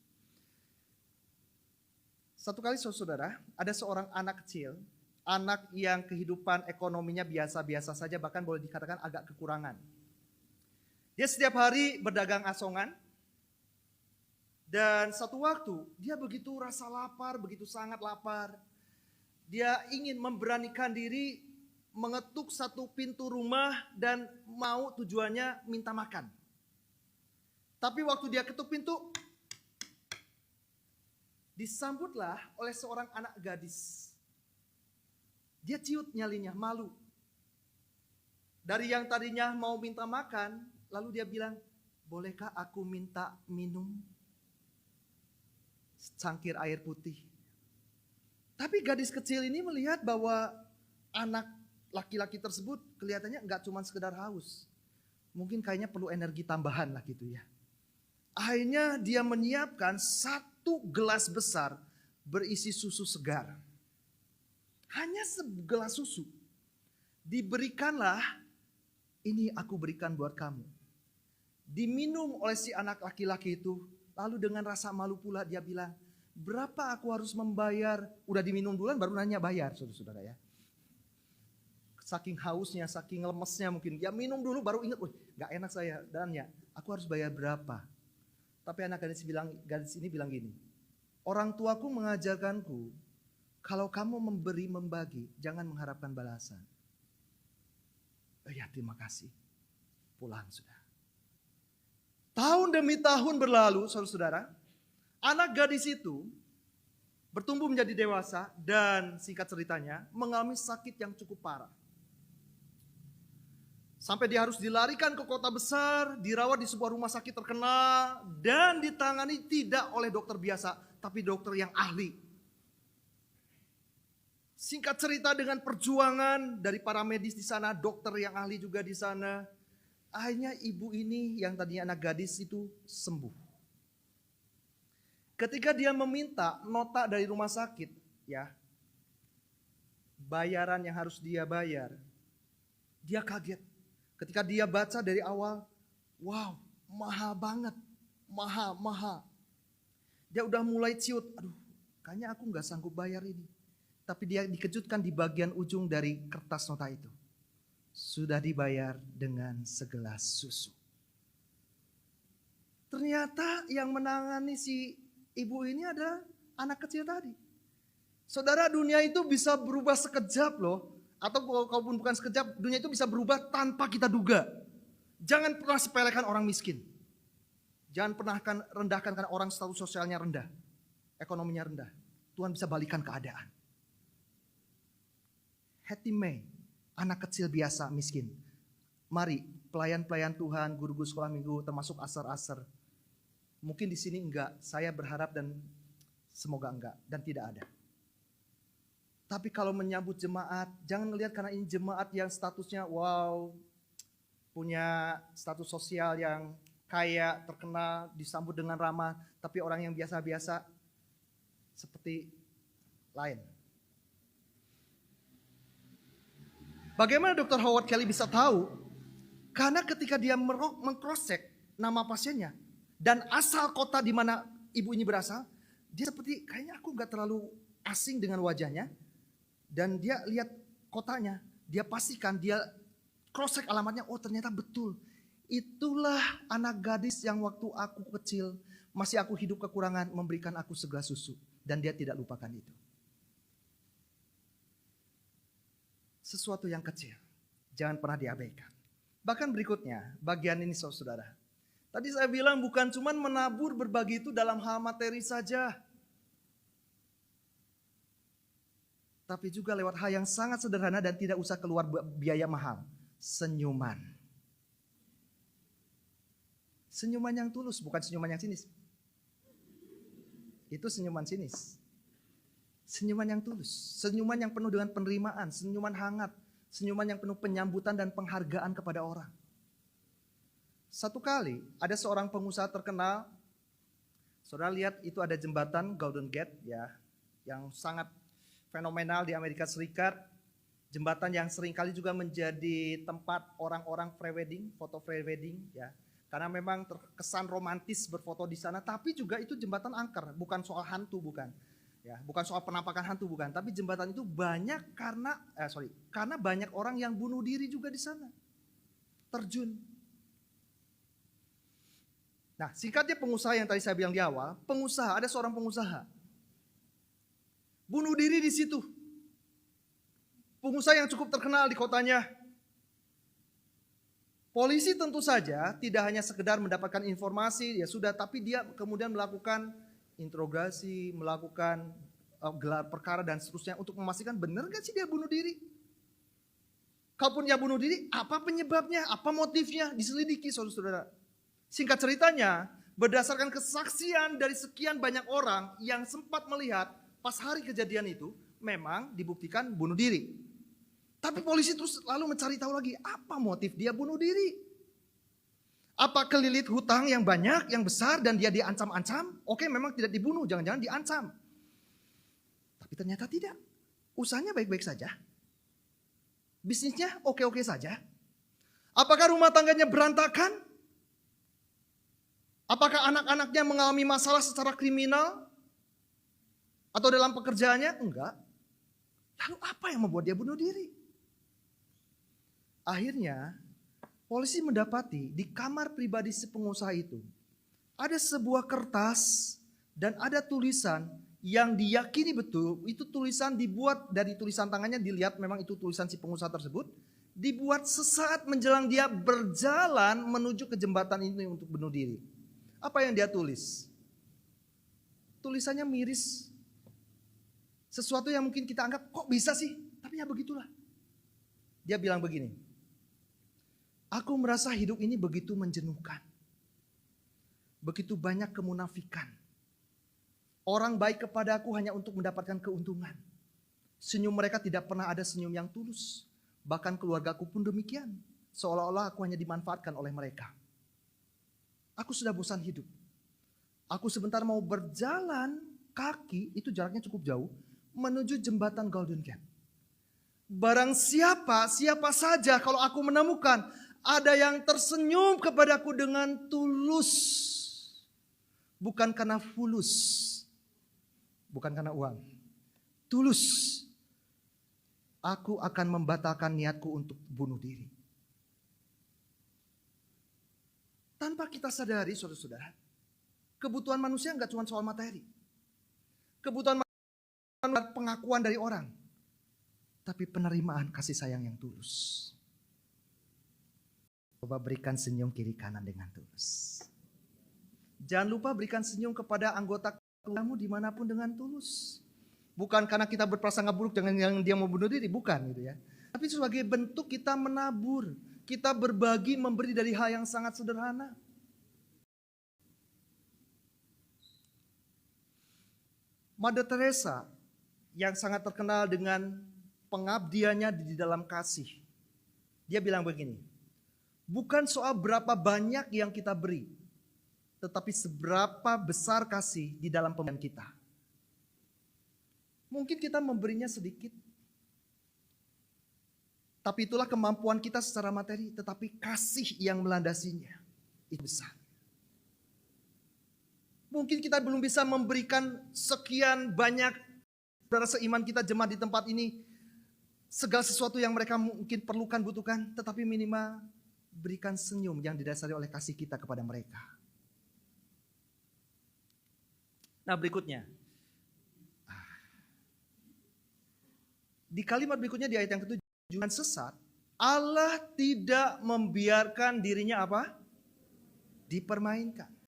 Satu kali saudara, ada seorang anak kecil, anak yang kehidupan ekonominya biasa-biasa saja, bahkan boleh dikatakan agak kekurangan. Dia setiap hari berdagang asongan, dan satu waktu dia begitu rasa lapar, begitu sangat lapar. Dia ingin memberanikan diri mengetuk satu pintu rumah dan mau tujuannya minta makan. Tapi waktu dia ketuk pintu, disambutlah oleh seorang anak gadis. Dia ciut nyalinya, malu. Dari yang tadinya mau minta makan, lalu dia bilang, bolehkah aku minta minum? Secangkir air putih. Tapi gadis kecil ini melihat bahwa anak laki-laki tersebut kelihatannya enggak cuma sekedar haus. Mungkin kayaknya perlu energi tambahan lah gitu ya. Akhirnya dia menyiapkan satu gelas besar berisi susu segar. Hanya segelas susu. Diberikanlah, ini aku berikan buat kamu. Diminum oleh si anak laki-laki itu. Lalu dengan rasa malu pula dia bilang, berapa aku harus membayar? Udah diminum duluan baru nanya bayar, saudara-saudara ya. Saking hausnya, saking lemesnya mungkin. Ya minum dulu baru ingat, gak enak saya. Dan ya, aku harus bayar berapa? Tapi anak gadis ini bilang gini, orang tuaku mengajarkanku, kalau kamu memberi membagi, jangan mengharapkan balasan. Ya terima kasih. Pulang sudah. Tahun demi tahun berlalu, saudara-saudara. Anak gadis itu bertumbuh menjadi dewasa dan singkat ceritanya mengalami sakit yang cukup parah. Sampai dia harus dilarikan ke kota besar, dirawat di sebuah rumah sakit terkenal dan ditangani tidak oleh dokter biasa, tapi dokter yang ahli. Singkat cerita dengan perjuangan dari para medis di sana, dokter yang ahli juga di sana, akhirnya ibu ini yang tadinya anak gadis itu sembuh. Ketika dia meminta nota dari rumah sakit, ya, bayaran yang harus dia bayar, dia kaget. Ketika dia baca dari awal, wow, mahal banget, mahal. Dia udah mulai ciut, aduh, kayaknya aku nggak sanggup bayar ini. Tapi dia dikejutkan di bagian ujung dari kertas nota itu. Sudah dibayar dengan segelas susu. Ternyata yang menangani si ibu ini adalah anak kecil tadi. Saudara, dunia itu bisa berubah sekejap loh. Atau kalaupun bukan sekejap, dunia itu bisa berubah tanpa kita duga. Jangan pernah sepelekan orang miskin. Jangan pernah rendahkan karena orang status sosialnya rendah. Ekonominya rendah. Tuhan bisa balikan keadaan. Hattie May, anak kecil biasa miskin. Mari, pelayan-pelayan Tuhan, guru-guru sekolah minggu, termasuk asar-asar. Mungkin di sini enggak, saya berharap dan semoga enggak dan tidak ada. Tapi kalau menyambut jemaat, jangan melihat karena ini jemaat yang statusnya wow, punya status sosial yang kaya, terkenal, disambut dengan ramah, tapi orang yang biasa-biasa seperti lain. Bagaimana Dr. Howard Kelly bisa tahu? Karena ketika dia meng-cross-check nama pasiennya dan asal kota di mana ibu ini berasal, dia seperti kayaknya aku nggak terlalu asing dengan wajahnya, dan dia lihat kotanya, dia pastikan, dia cross check alamatnya, oh ternyata betul. Itulah anak gadis yang waktu aku kecil, masih aku hidup kekurangan, memberikan aku segelas susu. Dan dia tidak lupakan itu. Sesuatu yang kecil, jangan pernah diabaikan. Bahkan berikutnya, bagian ini saudara. Tadi saya bilang bukan cuma menabur berbagi itu dalam hal materi saja. Tapi juga lewat hal yang sangat sederhana dan tidak usah keluar biaya mahal. Senyuman. Senyuman yang tulus, bukan senyuman yang sinis. Itu senyuman sinis. Senyuman yang tulus, senyuman yang penuh dengan penerimaan, senyuman hangat, senyuman yang penuh penyambutan dan penghargaan kepada orang. Satu kali ada seorang pengusaha terkenal, saudara lihat itu ada jembatan Golden Gate ya, yang sangat fenomenal di Amerika Serikat. Jembatan yang seringkali juga menjadi tempat orang-orang prewedding, foto prewedding ya. Karena memang terkesan romantis berfoto di sana, tapi juga itu jembatan angker, bukan soal hantu, bukan. Ya, bukan soal penampakan hantu, bukan. Tapi jembatan itu banyak karena banyak orang yang bunuh diri juga di sana. Terjun. Nah, singkatnya pengusaha yang tadi saya bilang di awal, ada seorang pengusaha. Bunuh diri di situ. Pengusaha yang cukup terkenal di kotanya. Polisi tentu saja tidak hanya sekedar mendapatkan informasi, ya sudah, tapi dia kemudian melakukan interogasi, melakukan gelar perkara dan seterusnya untuk memastikan benar gak sih dia bunuh diri. Kalaupun dia bunuh diri, apa penyebabnya, apa motifnya, diselidiki saudara-saudara. Singkat ceritanya, berdasarkan kesaksian dari sekian banyak orang yang sempat melihat pas hari kejadian itu, memang dibuktikan bunuh diri. Tapi polisi terus lalu mencari tahu lagi, apa motif dia bunuh diri. Apa kelilit hutang yang banyak, yang besar dan dia diancam-ancam? Oke, memang tidak dibunuh, jangan-jangan diancam. Tapi ternyata tidak. Usahanya baik-baik saja. Bisnisnya oke-oke saja. Apakah rumah tangganya berantakan? Apakah anak-anaknya mengalami masalah secara kriminal? Atau dalam pekerjaannya? Enggak. Lalu apa yang membuat dia bunuh diri? Akhirnya polisi mendapati di kamar pribadi si pengusaha itu ada sebuah kertas dan ada tulisan yang diyakini betul itu tulisan dibuat dari tulisan tangannya, dilihat memang itu tulisan si pengusaha tersebut, dibuat sesaat menjelang dia berjalan menuju ke jembatan ini untuk bunuh diri. Apa yang dia tulis? Tulisannya miris. Sesuatu yang mungkin kita anggap kok bisa sih, tapi ya begitulah. Dia bilang begini, aku merasa hidup ini begitu menjenuhkan. Begitu banyak kemunafikan. Orang baik kepada aku hanya untuk mendapatkan keuntungan. Senyum mereka tidak pernah ada senyum yang tulus. Bahkan keluargaku pun demikian. Seolah-olah aku hanya dimanfaatkan oleh mereka. Aku sudah bosan hidup. Aku sebentar mau berjalan kaki, itu jaraknya cukup jauh, menuju jembatan Golden Gate. Barang siapa saja kalau aku menemukan ada yang tersenyum kepadaku dengan tulus. Bukan karena fulus. Bukan karena uang. Tulus. Aku akan membatalkan niatku untuk bunuh diri. Tanpa kita sadari saudara-saudara, kebutuhan manusia enggak cuma soal materi. Kebutuhan manusia pengakuan dari orang. Tapi penerimaan kasih sayang yang tulus. Coba berikan senyum kiri kanan dengan tulus. Jangan lupa berikan senyum kepada anggota keluargamu dimanapun dengan tulus. Bukan karena kita berprasangka buruk dengan yang dia mau bunuh diri, bukan gitu ya. Tapi sebagai bentuk kita menabur, kita berbagi, memberi dari hal yang sangat sederhana. Mother Teresa yang sangat terkenal dengan pengabdiannya di dalam kasih. Dia bilang begini, bukan soal berapa banyak yang kita beri, tetapi seberapa besar kasih di dalam pemberian kita. Mungkin kita memberinya sedikit, tapi itulah kemampuan kita secara materi, tetapi kasih yang melandasinya itu besar. Mungkin kita belum bisa memberikan sekian banyak saudara seiman kita jemaat di tempat ini, segala sesuatu yang mereka mungkin perlukan, butuhkan, tetapi minimal berikan senyum yang didasari oleh kasih kita kepada mereka. Nah, berikutnya. Di kalimat berikutnya di ayat yang ke-7, dengan sesat, Allah tidak membiarkan dirinya apa? Dipermainkan.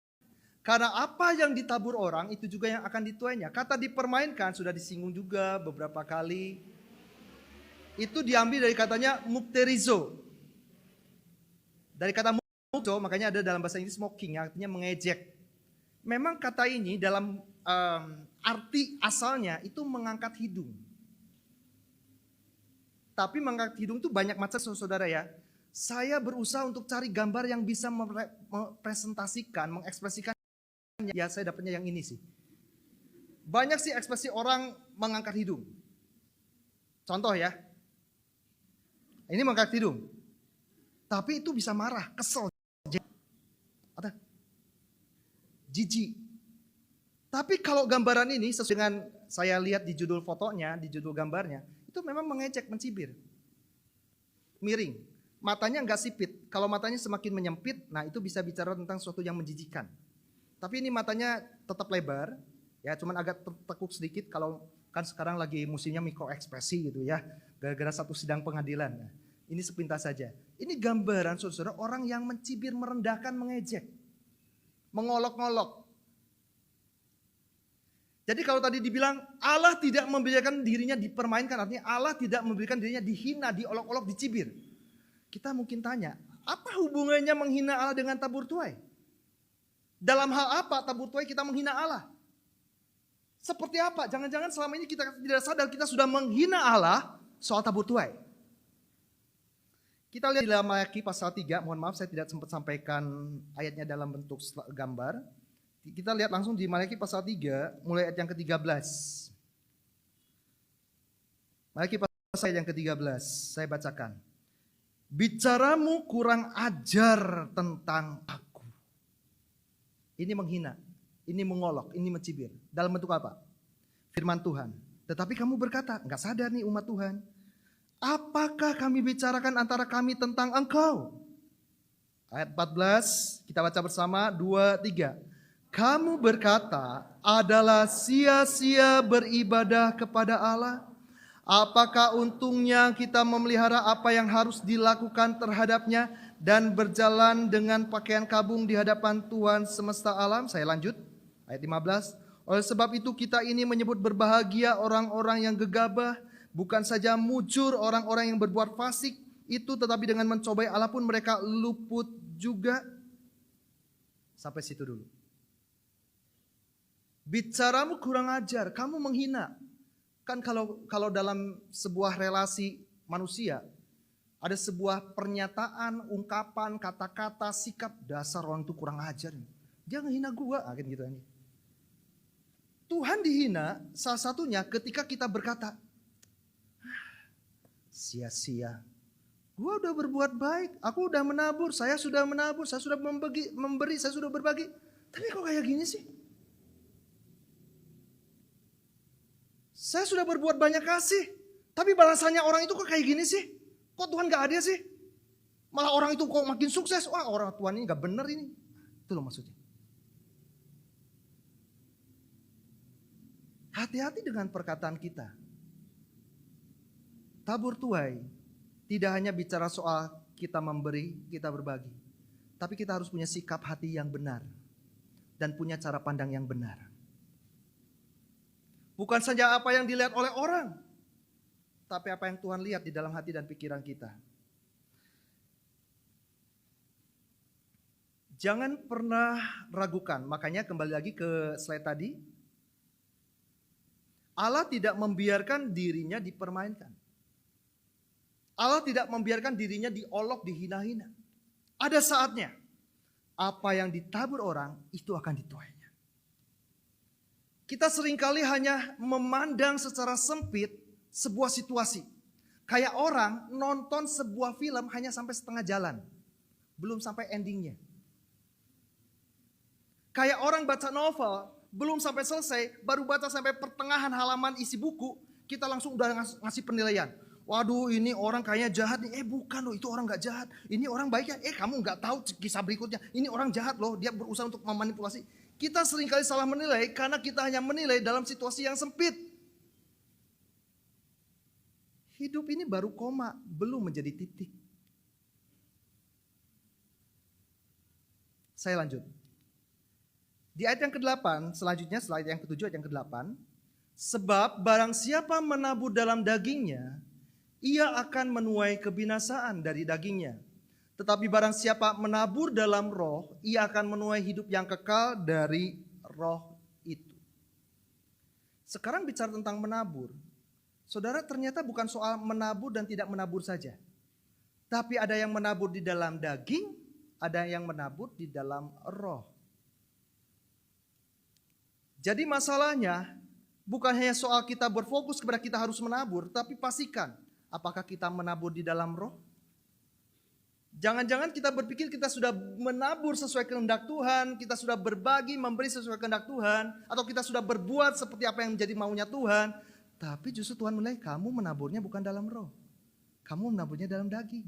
Karena apa yang ditabur orang itu juga yang akan dituainya. Kata dipermainkan sudah disinggung juga beberapa kali. Itu diambil dari katanya mukterizo. Dari kata mukterizo makanya ada dalam bahasa Inggris mocking, artinya mengejek. Memang kata ini dalam arti asalnya itu mengangkat hidung. Tapi mengangkat hidung itu banyak macam, saudara ya. Saya berusaha untuk cari gambar yang bisa mempresentasikan, mengekspresikan. Ya saya dapatnya yang ini sih. Banyak sih ekspresi orang mengangkat hidung. Contoh ya. Ini mengangkat hidung. Tapi itu bisa marah, kesel. Ada jijik. Tapi kalau gambaran ini sesuai dengan saya lihat di judul fotonya, di judul gambarnya, itu memang mengejek, mencibir. Miring. Matanya enggak sipit. Kalau matanya semakin menyempit, nah itu bisa bicara tentang sesuatu yang menjijikan. Tapi ini matanya tetap lebar, ya cuman agak tekuk sedikit kalau kan sekarang lagi musimnya mikroekspresi gitu ya. Gara-gara satu sidang pengadilan. Nah, ini sepintas saja. Ini gambaran saudara orang yang mencibir, merendahkan, mengejek. Mengolok-ngolok. Jadi kalau tadi dibilang Allah tidak membiarkan dirinya dipermainkan, artinya Allah tidak memberikan dirinya dihina, diolok-olok, dicibir. Kita mungkin tanya, apa hubungannya menghina Allah dengan tabur tuai? Dalam hal apa tabur tuai kita menghina Allah? Seperti apa? Jangan-jangan selama ini kita tidak sadar kita sudah menghina Allah soal tabur tuai. Kita lihat di dalam Maleakhi pasal 3, mohon maaf saya tidak sempat sampaikan ayatnya dalam bentuk gambar. Kita lihat langsung di Maleakhi pasal 3, mulai ayat yang ke-13. Maleakhi pasal yang ke-13, saya bacakan. Bicaramu kurang ajar tentang aku. Ini menghina, ini mengolok, ini mencibir. Dalam bentuk apa? Firman Tuhan. Tetapi kamu berkata, enggak sadar nih umat Tuhan. Apakah kami bicarakan antara kami tentang engkau? Ayat 14, kita baca bersama, 2, 3. Kamu berkata adalah sia-sia beribadah kepada Allah. Apakah untungnya kita memelihara apa yang harus dilakukan terhadapnya dan berjalan dengan pakaian kabung di hadapan Tuhan semesta alam? Saya lanjut, ayat 15. Oleh sebab itu kita ini menyebut berbahagia orang-orang yang gegabah, bukan saja mujur orang-orang yang berbuat fasik itu, tetapi dengan mencobai Allah pun mereka luput juga. Sampai situ dulu. Bicaramu kurang ajar, kamu menghina. Kan kalau dalam sebuah relasi manusia, ada sebuah pernyataan, ungkapan, kata-kata, sikap, dasar orang itu kurang ajar. Dia ngehina gua, kan gitu. Tuhan dihina salah satunya ketika kita berkata, sia-sia. Gua udah berbuat baik, aku udah menabur, saya sudah menabur, saya sudah memberi, saya sudah berbagi. Tapi kok kayak gini sih? Saya sudah berbuat banyak kasih, tapi balasannya orang itu kok kayak gini sih? Kok Tuhan gak adil sih? Malah orang itu kok makin sukses. Wah, orang Tuhan ini gak benar ini. Itu loh maksudnya. Hati-hati dengan perkataan kita. Tabur tuai tidak hanya bicara soal kita memberi, kita berbagi. Tapi kita harus punya sikap hati yang benar. Dan punya cara pandang yang benar. Bukan saja apa yang dilihat oleh orang, tapi apa yang Tuhan lihat di dalam hati dan pikiran kita. Jangan pernah ragukan, makanya kembali lagi ke slide tadi. Allah tidak membiarkan dirinya dipermainkan. Allah tidak membiarkan dirinya diolok, dihina-hina. Ada saatnya, apa yang ditabur orang, itu akan dituainya. Kita seringkali hanya memandang secara sempit sebuah situasi. Kayak orang nonton sebuah film hanya sampai setengah jalan. Belum sampai endingnya. Kayak orang baca novel, belum sampai selesai, baru baca sampai pertengahan halaman isi buku, kita langsung udah ngasih penilaian. Waduh, ini orang kayaknya jahat nih. Bukan loh, itu orang gak jahat. Ini orang baik ya. Kamu gak tahu kisah berikutnya. Ini orang jahat loh, dia berusaha untuk memanipulasi. Kita seringkali salah menilai karena kita hanya menilai dalam situasi yang sempit. Hidup ini baru koma, belum menjadi titik. Saya lanjut. Di ayat yang ke-8, selanjutnya slide yang ke-7 ayat yang ke-8. Sebab barang siapa menabur dalam dagingnya, ia akan menuai kebinasaan dari dagingnya. Tetapi barang siapa menabur dalam roh, ia akan menuai hidup yang kekal dari roh itu. Sekarang bicara tentang menabur. Saudara, ternyata bukan soal menabur dan tidak menabur saja. Tapi ada yang menabur di dalam daging, ada yang menabur di dalam roh. Jadi masalahnya bukan hanya soal kita berfokus kepada kita harus menabur, tapi pastikan apakah kita menabur di dalam roh. Jangan-jangan kita berpikir kita sudah menabur sesuai kehendak Tuhan, kita sudah berbagi, memberi sesuai kehendak Tuhan, atau kita sudah berbuat seperti apa yang menjadi maunya Tuhan. Tapi justru Tuhan menilai kamu menaburnya bukan dalam roh, kamu menaburnya dalam daging.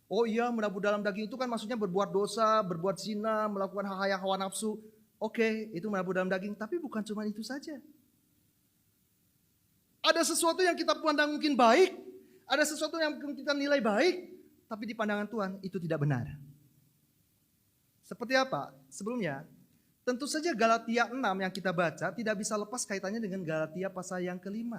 Oh iya, menabur dalam daging itu kan maksudnya berbuat dosa, berbuat zina, melakukan hal-hal yang hawa nafsu. Oke, itu menabur dalam daging, tapi bukan cuma itu saja. Ada sesuatu yang kita pandang mungkin baik, ada sesuatu yang kita nilai baik, tapi di pandangan Tuhan itu tidak benar. Seperti apa? Sebelumnya, tentu saja Galatia 6 yang kita baca tidak bisa lepas kaitannya dengan Galatia pasal yang ke-5.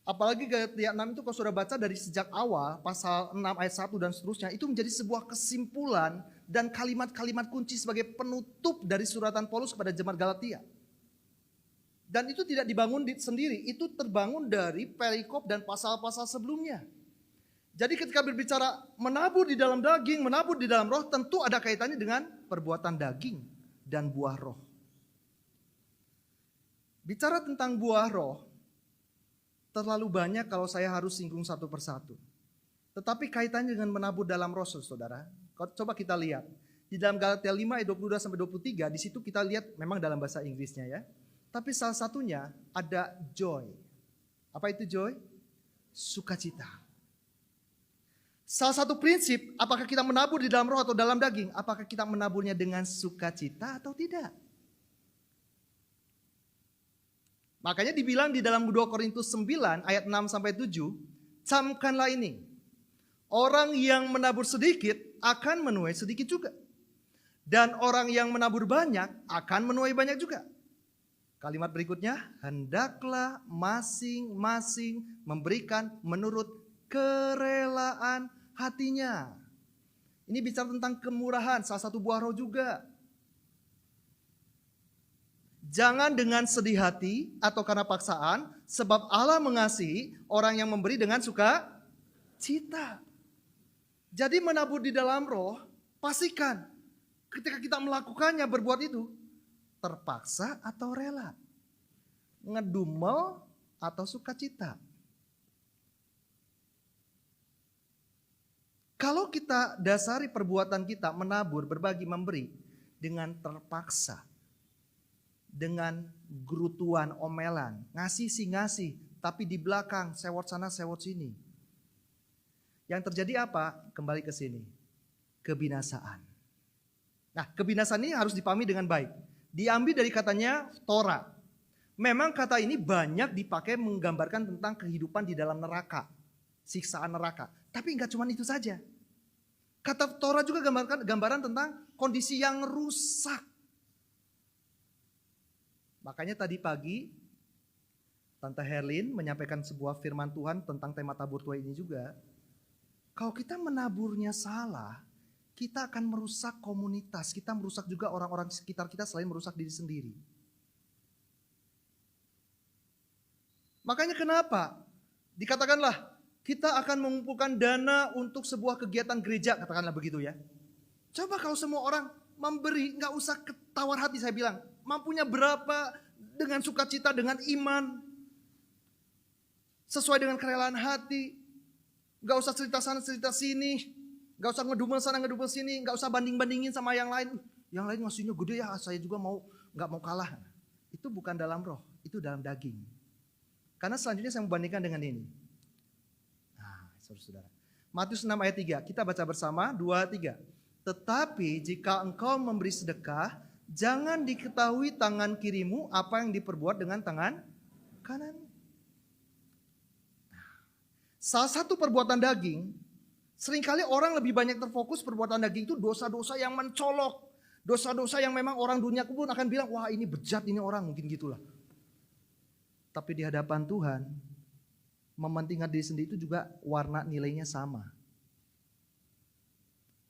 Apalagi Galatia 6 itu kalau sudah baca dari sejak awal, pasal 6 ayat 1 dan seterusnya, itu menjadi sebuah kesimpulan dan kalimat-kalimat kunci sebagai penutup dari suratan Paulus kepada jemaat Galatia. Dan itu tidak dibangun sendiri, itu terbangun dari perikop dan pasal-pasal sebelumnya. Jadi ketika berbicara menabur di dalam daging, menabur di dalam roh, tentu ada kaitannya dengan perbuatan daging dan buah roh. Bicara tentang buah roh, terlalu banyak kalau saya harus singgung satu persatu. Tetapi kaitannya dengan menabur dalam roh, saudara. Coba kita lihat. Di dalam Galatia 5 ayat 22-23, di situ kita lihat memang dalam bahasa Inggrisnya ya. Tapi salah satunya ada joy. Apa itu joy? Sukacita. Salah satu prinsip, apakah kita menabur di dalam roh atau dalam daging? Apakah kita menaburnya dengan sukacita atau tidak? Makanya dibilang di dalam 2 Korintus 9 ayat 6-7, camkanlah ini. Orang yang menabur sedikit akan menuai sedikit juga. Dan orang yang menabur banyak akan menuai banyak juga. Kalimat berikutnya, hendaklah masing-masing memberikan menurut kerelaan hatinya. Ini bicara tentang kemurahan, salah satu buah roh juga. Jangan dengan sedih hati atau karena paksaan, sebab Allah mengasihi orang yang memberi dengan sukacita. Jadi menabur di dalam roh, pastikan ketika kita melakukannya, berbuat itu, terpaksa atau rela, ngedumel atau sukacita. Kalau kita dasari perbuatan kita menabur, berbagi, memberi dengan terpaksa, dengan gerutuan, omelan, ngasih sih ngasih, tapi di belakang sewot sana sewot sini. Yang terjadi apa? Kembali ke sini, kebinasaan. Nah, kebinasaan ini harus dipahami dengan baik. Diambil dari katanya Torah. Memang kata ini banyak dipakai menggambarkan tentang kehidupan di dalam neraka, siksaan neraka. Tapi enggak cuma itu saja. Kata Torah juga gambaran tentang kondisi yang rusak. Makanya tadi pagi Tante Herlin menyampaikan sebuah firman Tuhan tentang tema tabur tuai ini juga. Kalau kita menaburnya salah, kita akan merusak komunitas, kita merusak juga orang-orang sekitar kita selain merusak diri sendiri. Makanya kenapa? Dikatakanlah kita akan mengumpulkan dana untuk sebuah kegiatan gereja, katakanlah begitu ya. Coba kalau semua orang memberi, nggak usah ketawar hati saya bilang. Mampunya berapa dengan sukacita, dengan iman. Sesuai dengan kerelaan hati. Nggak usah cerita sana, cerita sini. Nggak usah ngedumel sana, ngedumel sini. Nggak usah banding-bandingin sama yang lain. Yang lain ngasihnya gede ya, saya juga mau nggak mau kalah. Itu bukan dalam roh, itu dalam daging. Karena selanjutnya saya membandingkan dengan ini. Nah, saudara-saudara. Matius 6 ayat 3, kita baca bersama, 2, 3. Tetapi jika engkau memberi sedekah, jangan diketahui tangan kirimu apa yang diperbuat dengan tangan kanan. Salah satu perbuatan daging, seringkali orang lebih banyak terfokus perbuatan daging itu dosa-dosa yang mencolok. Dosa-dosa yang memang orang dunia pun akan bilang, wah ini bejat ini orang, mungkin gitulah. Tapi di hadapan Tuhan, mementingkan diri sendiri itu juga warna nilainya sama.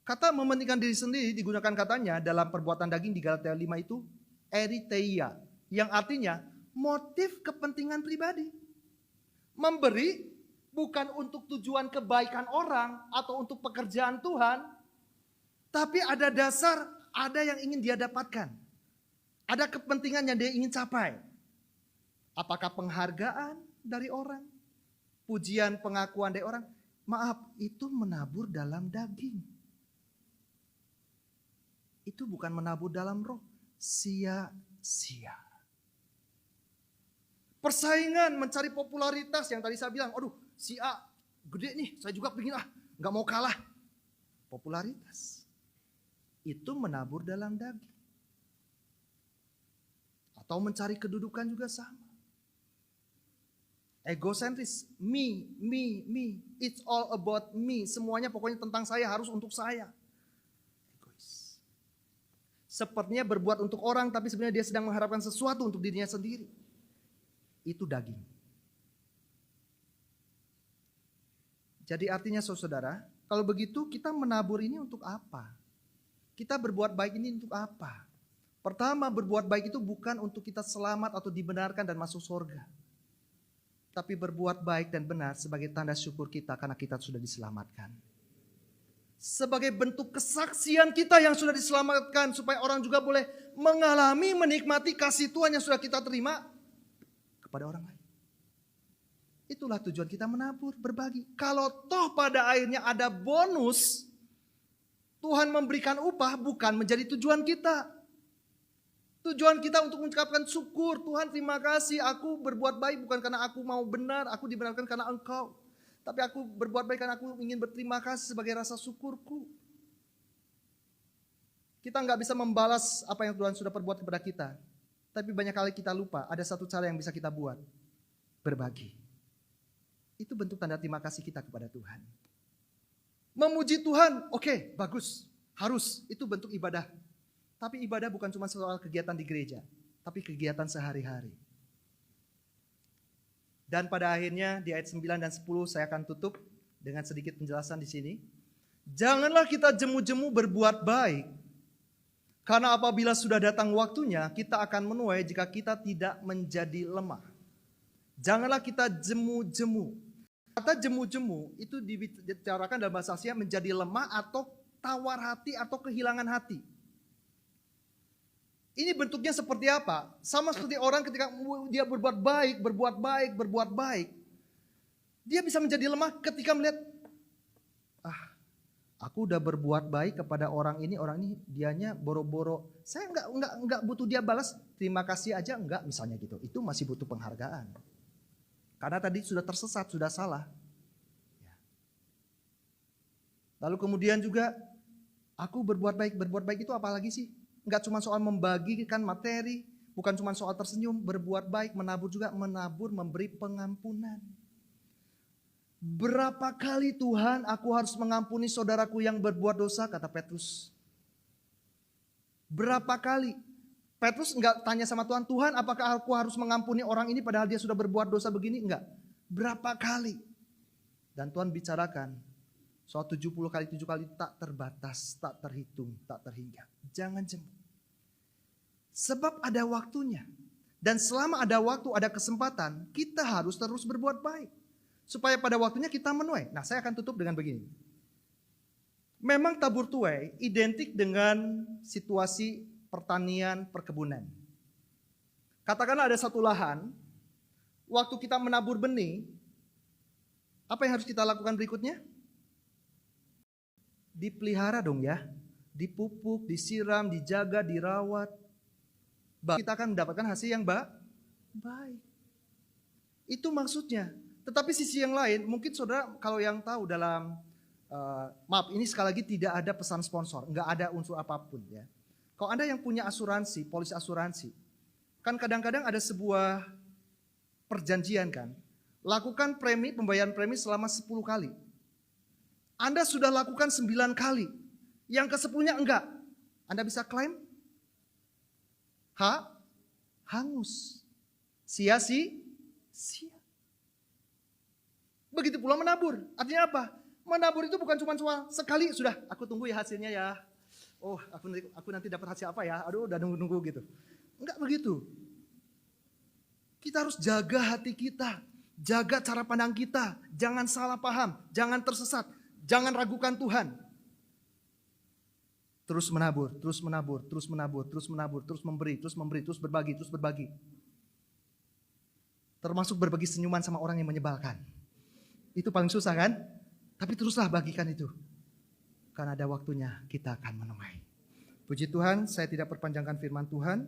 Kata mementingkan diri sendiri digunakan katanya dalam perbuatan daging di Galatia 5 itu eriteia, yang artinya motif kepentingan pribadi. Memberi bukan untuk tujuan kebaikan orang atau untuk pekerjaan Tuhan, tapi ada dasar, ada yang ingin dia dapatkan. Ada kepentingan yang dia ingin capai. Apakah penghargaan dari orang? Pujian, pengakuan dari orang? Maaf, itu menabur dalam daging. Itu bukan menabur dalam roh. Sia-sia. Persaingan mencari popularitas yang tadi saya bilang, aduh si A gede nih, saya juga pengen gak mau kalah. Popularitas. Itu menabur dalam daging. Atau mencari kedudukan juga sama. Egosentris, me. It's all about me. Semuanya pokoknya tentang saya, harus untuk saya. Egois. Sepertinya berbuat untuk orang, tapi sebenarnya dia sedang mengharapkan sesuatu untuk dirinya sendiri. Itu daging. Jadi artinya saudara, kalau begitu kita menabur ini untuk apa? Kita berbuat baik ini untuk apa? Pertama, berbuat baik itu bukan untuk kita selamat atau dibenarkan dan masuk surga. Tapi berbuat baik dan benar sebagai tanda syukur kita karena kita sudah diselamatkan. Sebagai bentuk kesaksian kita yang sudah diselamatkan supaya orang juga boleh mengalami, menikmati kasih Tuhan yang sudah kita terima kepada orang lain. Itulah tujuan kita menabur, berbagi. Kalau toh pada akhirnya ada bonus, Tuhan memberikan upah bukan menjadi tujuan kita. Tujuan kita untuk mengucapkan syukur, Tuhan terima kasih, aku berbuat baik bukan karena aku mau benar, aku dibenarkan karena Engkau. Tapi aku berbuat baik karena aku ingin berterima kasih sebagai rasa syukurku. Kita nggak bisa membalas apa yang Tuhan sudah perbuat kepada kita. Tapi banyak kali kita lupa, ada satu cara yang bisa kita buat. Berbagi. Itu bentuk tanda terima kasih kita kepada Tuhan. Memuji Tuhan, oke, bagus, harus, itu bentuk ibadah. Tapi ibadah bukan cuma soal kegiatan di gereja, tapi kegiatan sehari-hari. Dan pada akhirnya di ayat 9 dan 10 saya akan tutup dengan sedikit penjelasan di sini. Janganlah kita jemu-jemu berbuat baik, karena apabila sudah datang waktunya kita akan menuai jika kita tidak menjadi lemah. Janganlah kita jemu-jemu. Kata jemu-jemu itu dibicarakan dalam bahasa Asia menjadi lemah atau tawar hati atau kehilangan hati. Ini bentuknya seperti apa? Sama seperti orang ketika dia berbuat baik. Dia bisa menjadi lemah ketika melihat, aku udah berbuat baik kepada orang ini dianya boro-boro. Saya enggak butuh dia balas, terima kasih aja enggak misalnya gitu. Itu masih butuh penghargaan. Karena tadi sudah tersesat, sudah salah. Lalu kemudian juga aku berbuat baik itu apa lagi sih? Enggak cuma soal membagikan materi, bukan cuma soal tersenyum, berbuat baik, menabur juga, memberi pengampunan. Berapa kali Tuhan aku harus mengampuni saudaraku yang berbuat dosa, kata Petrus. Berapa kali? Petrus enggak tanya sama Tuhan, Tuhan apakah aku harus mengampuni orang ini padahal dia sudah berbuat dosa begini? Enggak. Berapa kali? Dan Tuhan bicarakan, soal 70 kali 7 kali tak terbatas, tak terhitung, tak terhingga. Jangan jemu. Sebab ada waktunya. Dan selama ada waktu, ada kesempatan, kita harus terus berbuat baik. Supaya pada waktunya kita menuai. Nah, saya akan tutup dengan begini. Memang tabur tuai identik dengan situasi pertanian, perkebunan. Katakanlah ada satu lahan, waktu kita menabur benih, apa yang harus kita lakukan berikutnya? Dipelihara dong ya. Dipupuk, disiram, dijaga, dirawat. kita akan mendapatkan hasil yang baik. Itu maksudnya. Tetapi sisi yang lain, mungkin saudara kalau yang tahu dalam, maaf ini sekali lagi tidak ada pesan sponsor, nggak ada unsur apapun ya. Kalau Anda yang punya asuransi, polis asuransi, kan kadang-kadang ada sebuah perjanjian kan, lakukan pembayaran premi selama 10 kali. Anda sudah lakukan 9 kali, yang ke-10-nya enggak. Anda bisa klaim? Hangus. Sia-sia. Begitu pula menabur. Artinya apa? Menabur itu bukan cuma sekali, sudah aku tunggu ya hasilnya ya. Oh, aku nanti dapat hasil apa ya? Aduh, udah nunggu-nunggu gitu. Enggak begitu. Kita harus jaga hati kita, jaga cara pandang kita, jangan salah paham, jangan tersesat, jangan ragukan Tuhan. Terus menabur, terus menabur, terus menabur, terus menabur, terus memberi, terus memberi, terus berbagi, terus berbagi. Termasuk berbagi senyuman sama orang yang menyebalkan. Itu paling susah kan? Tapi teruslah bagikan itu. Karena ada waktunya kita akan menuai. Puji Tuhan, saya tidak perpanjangkan firman Tuhan.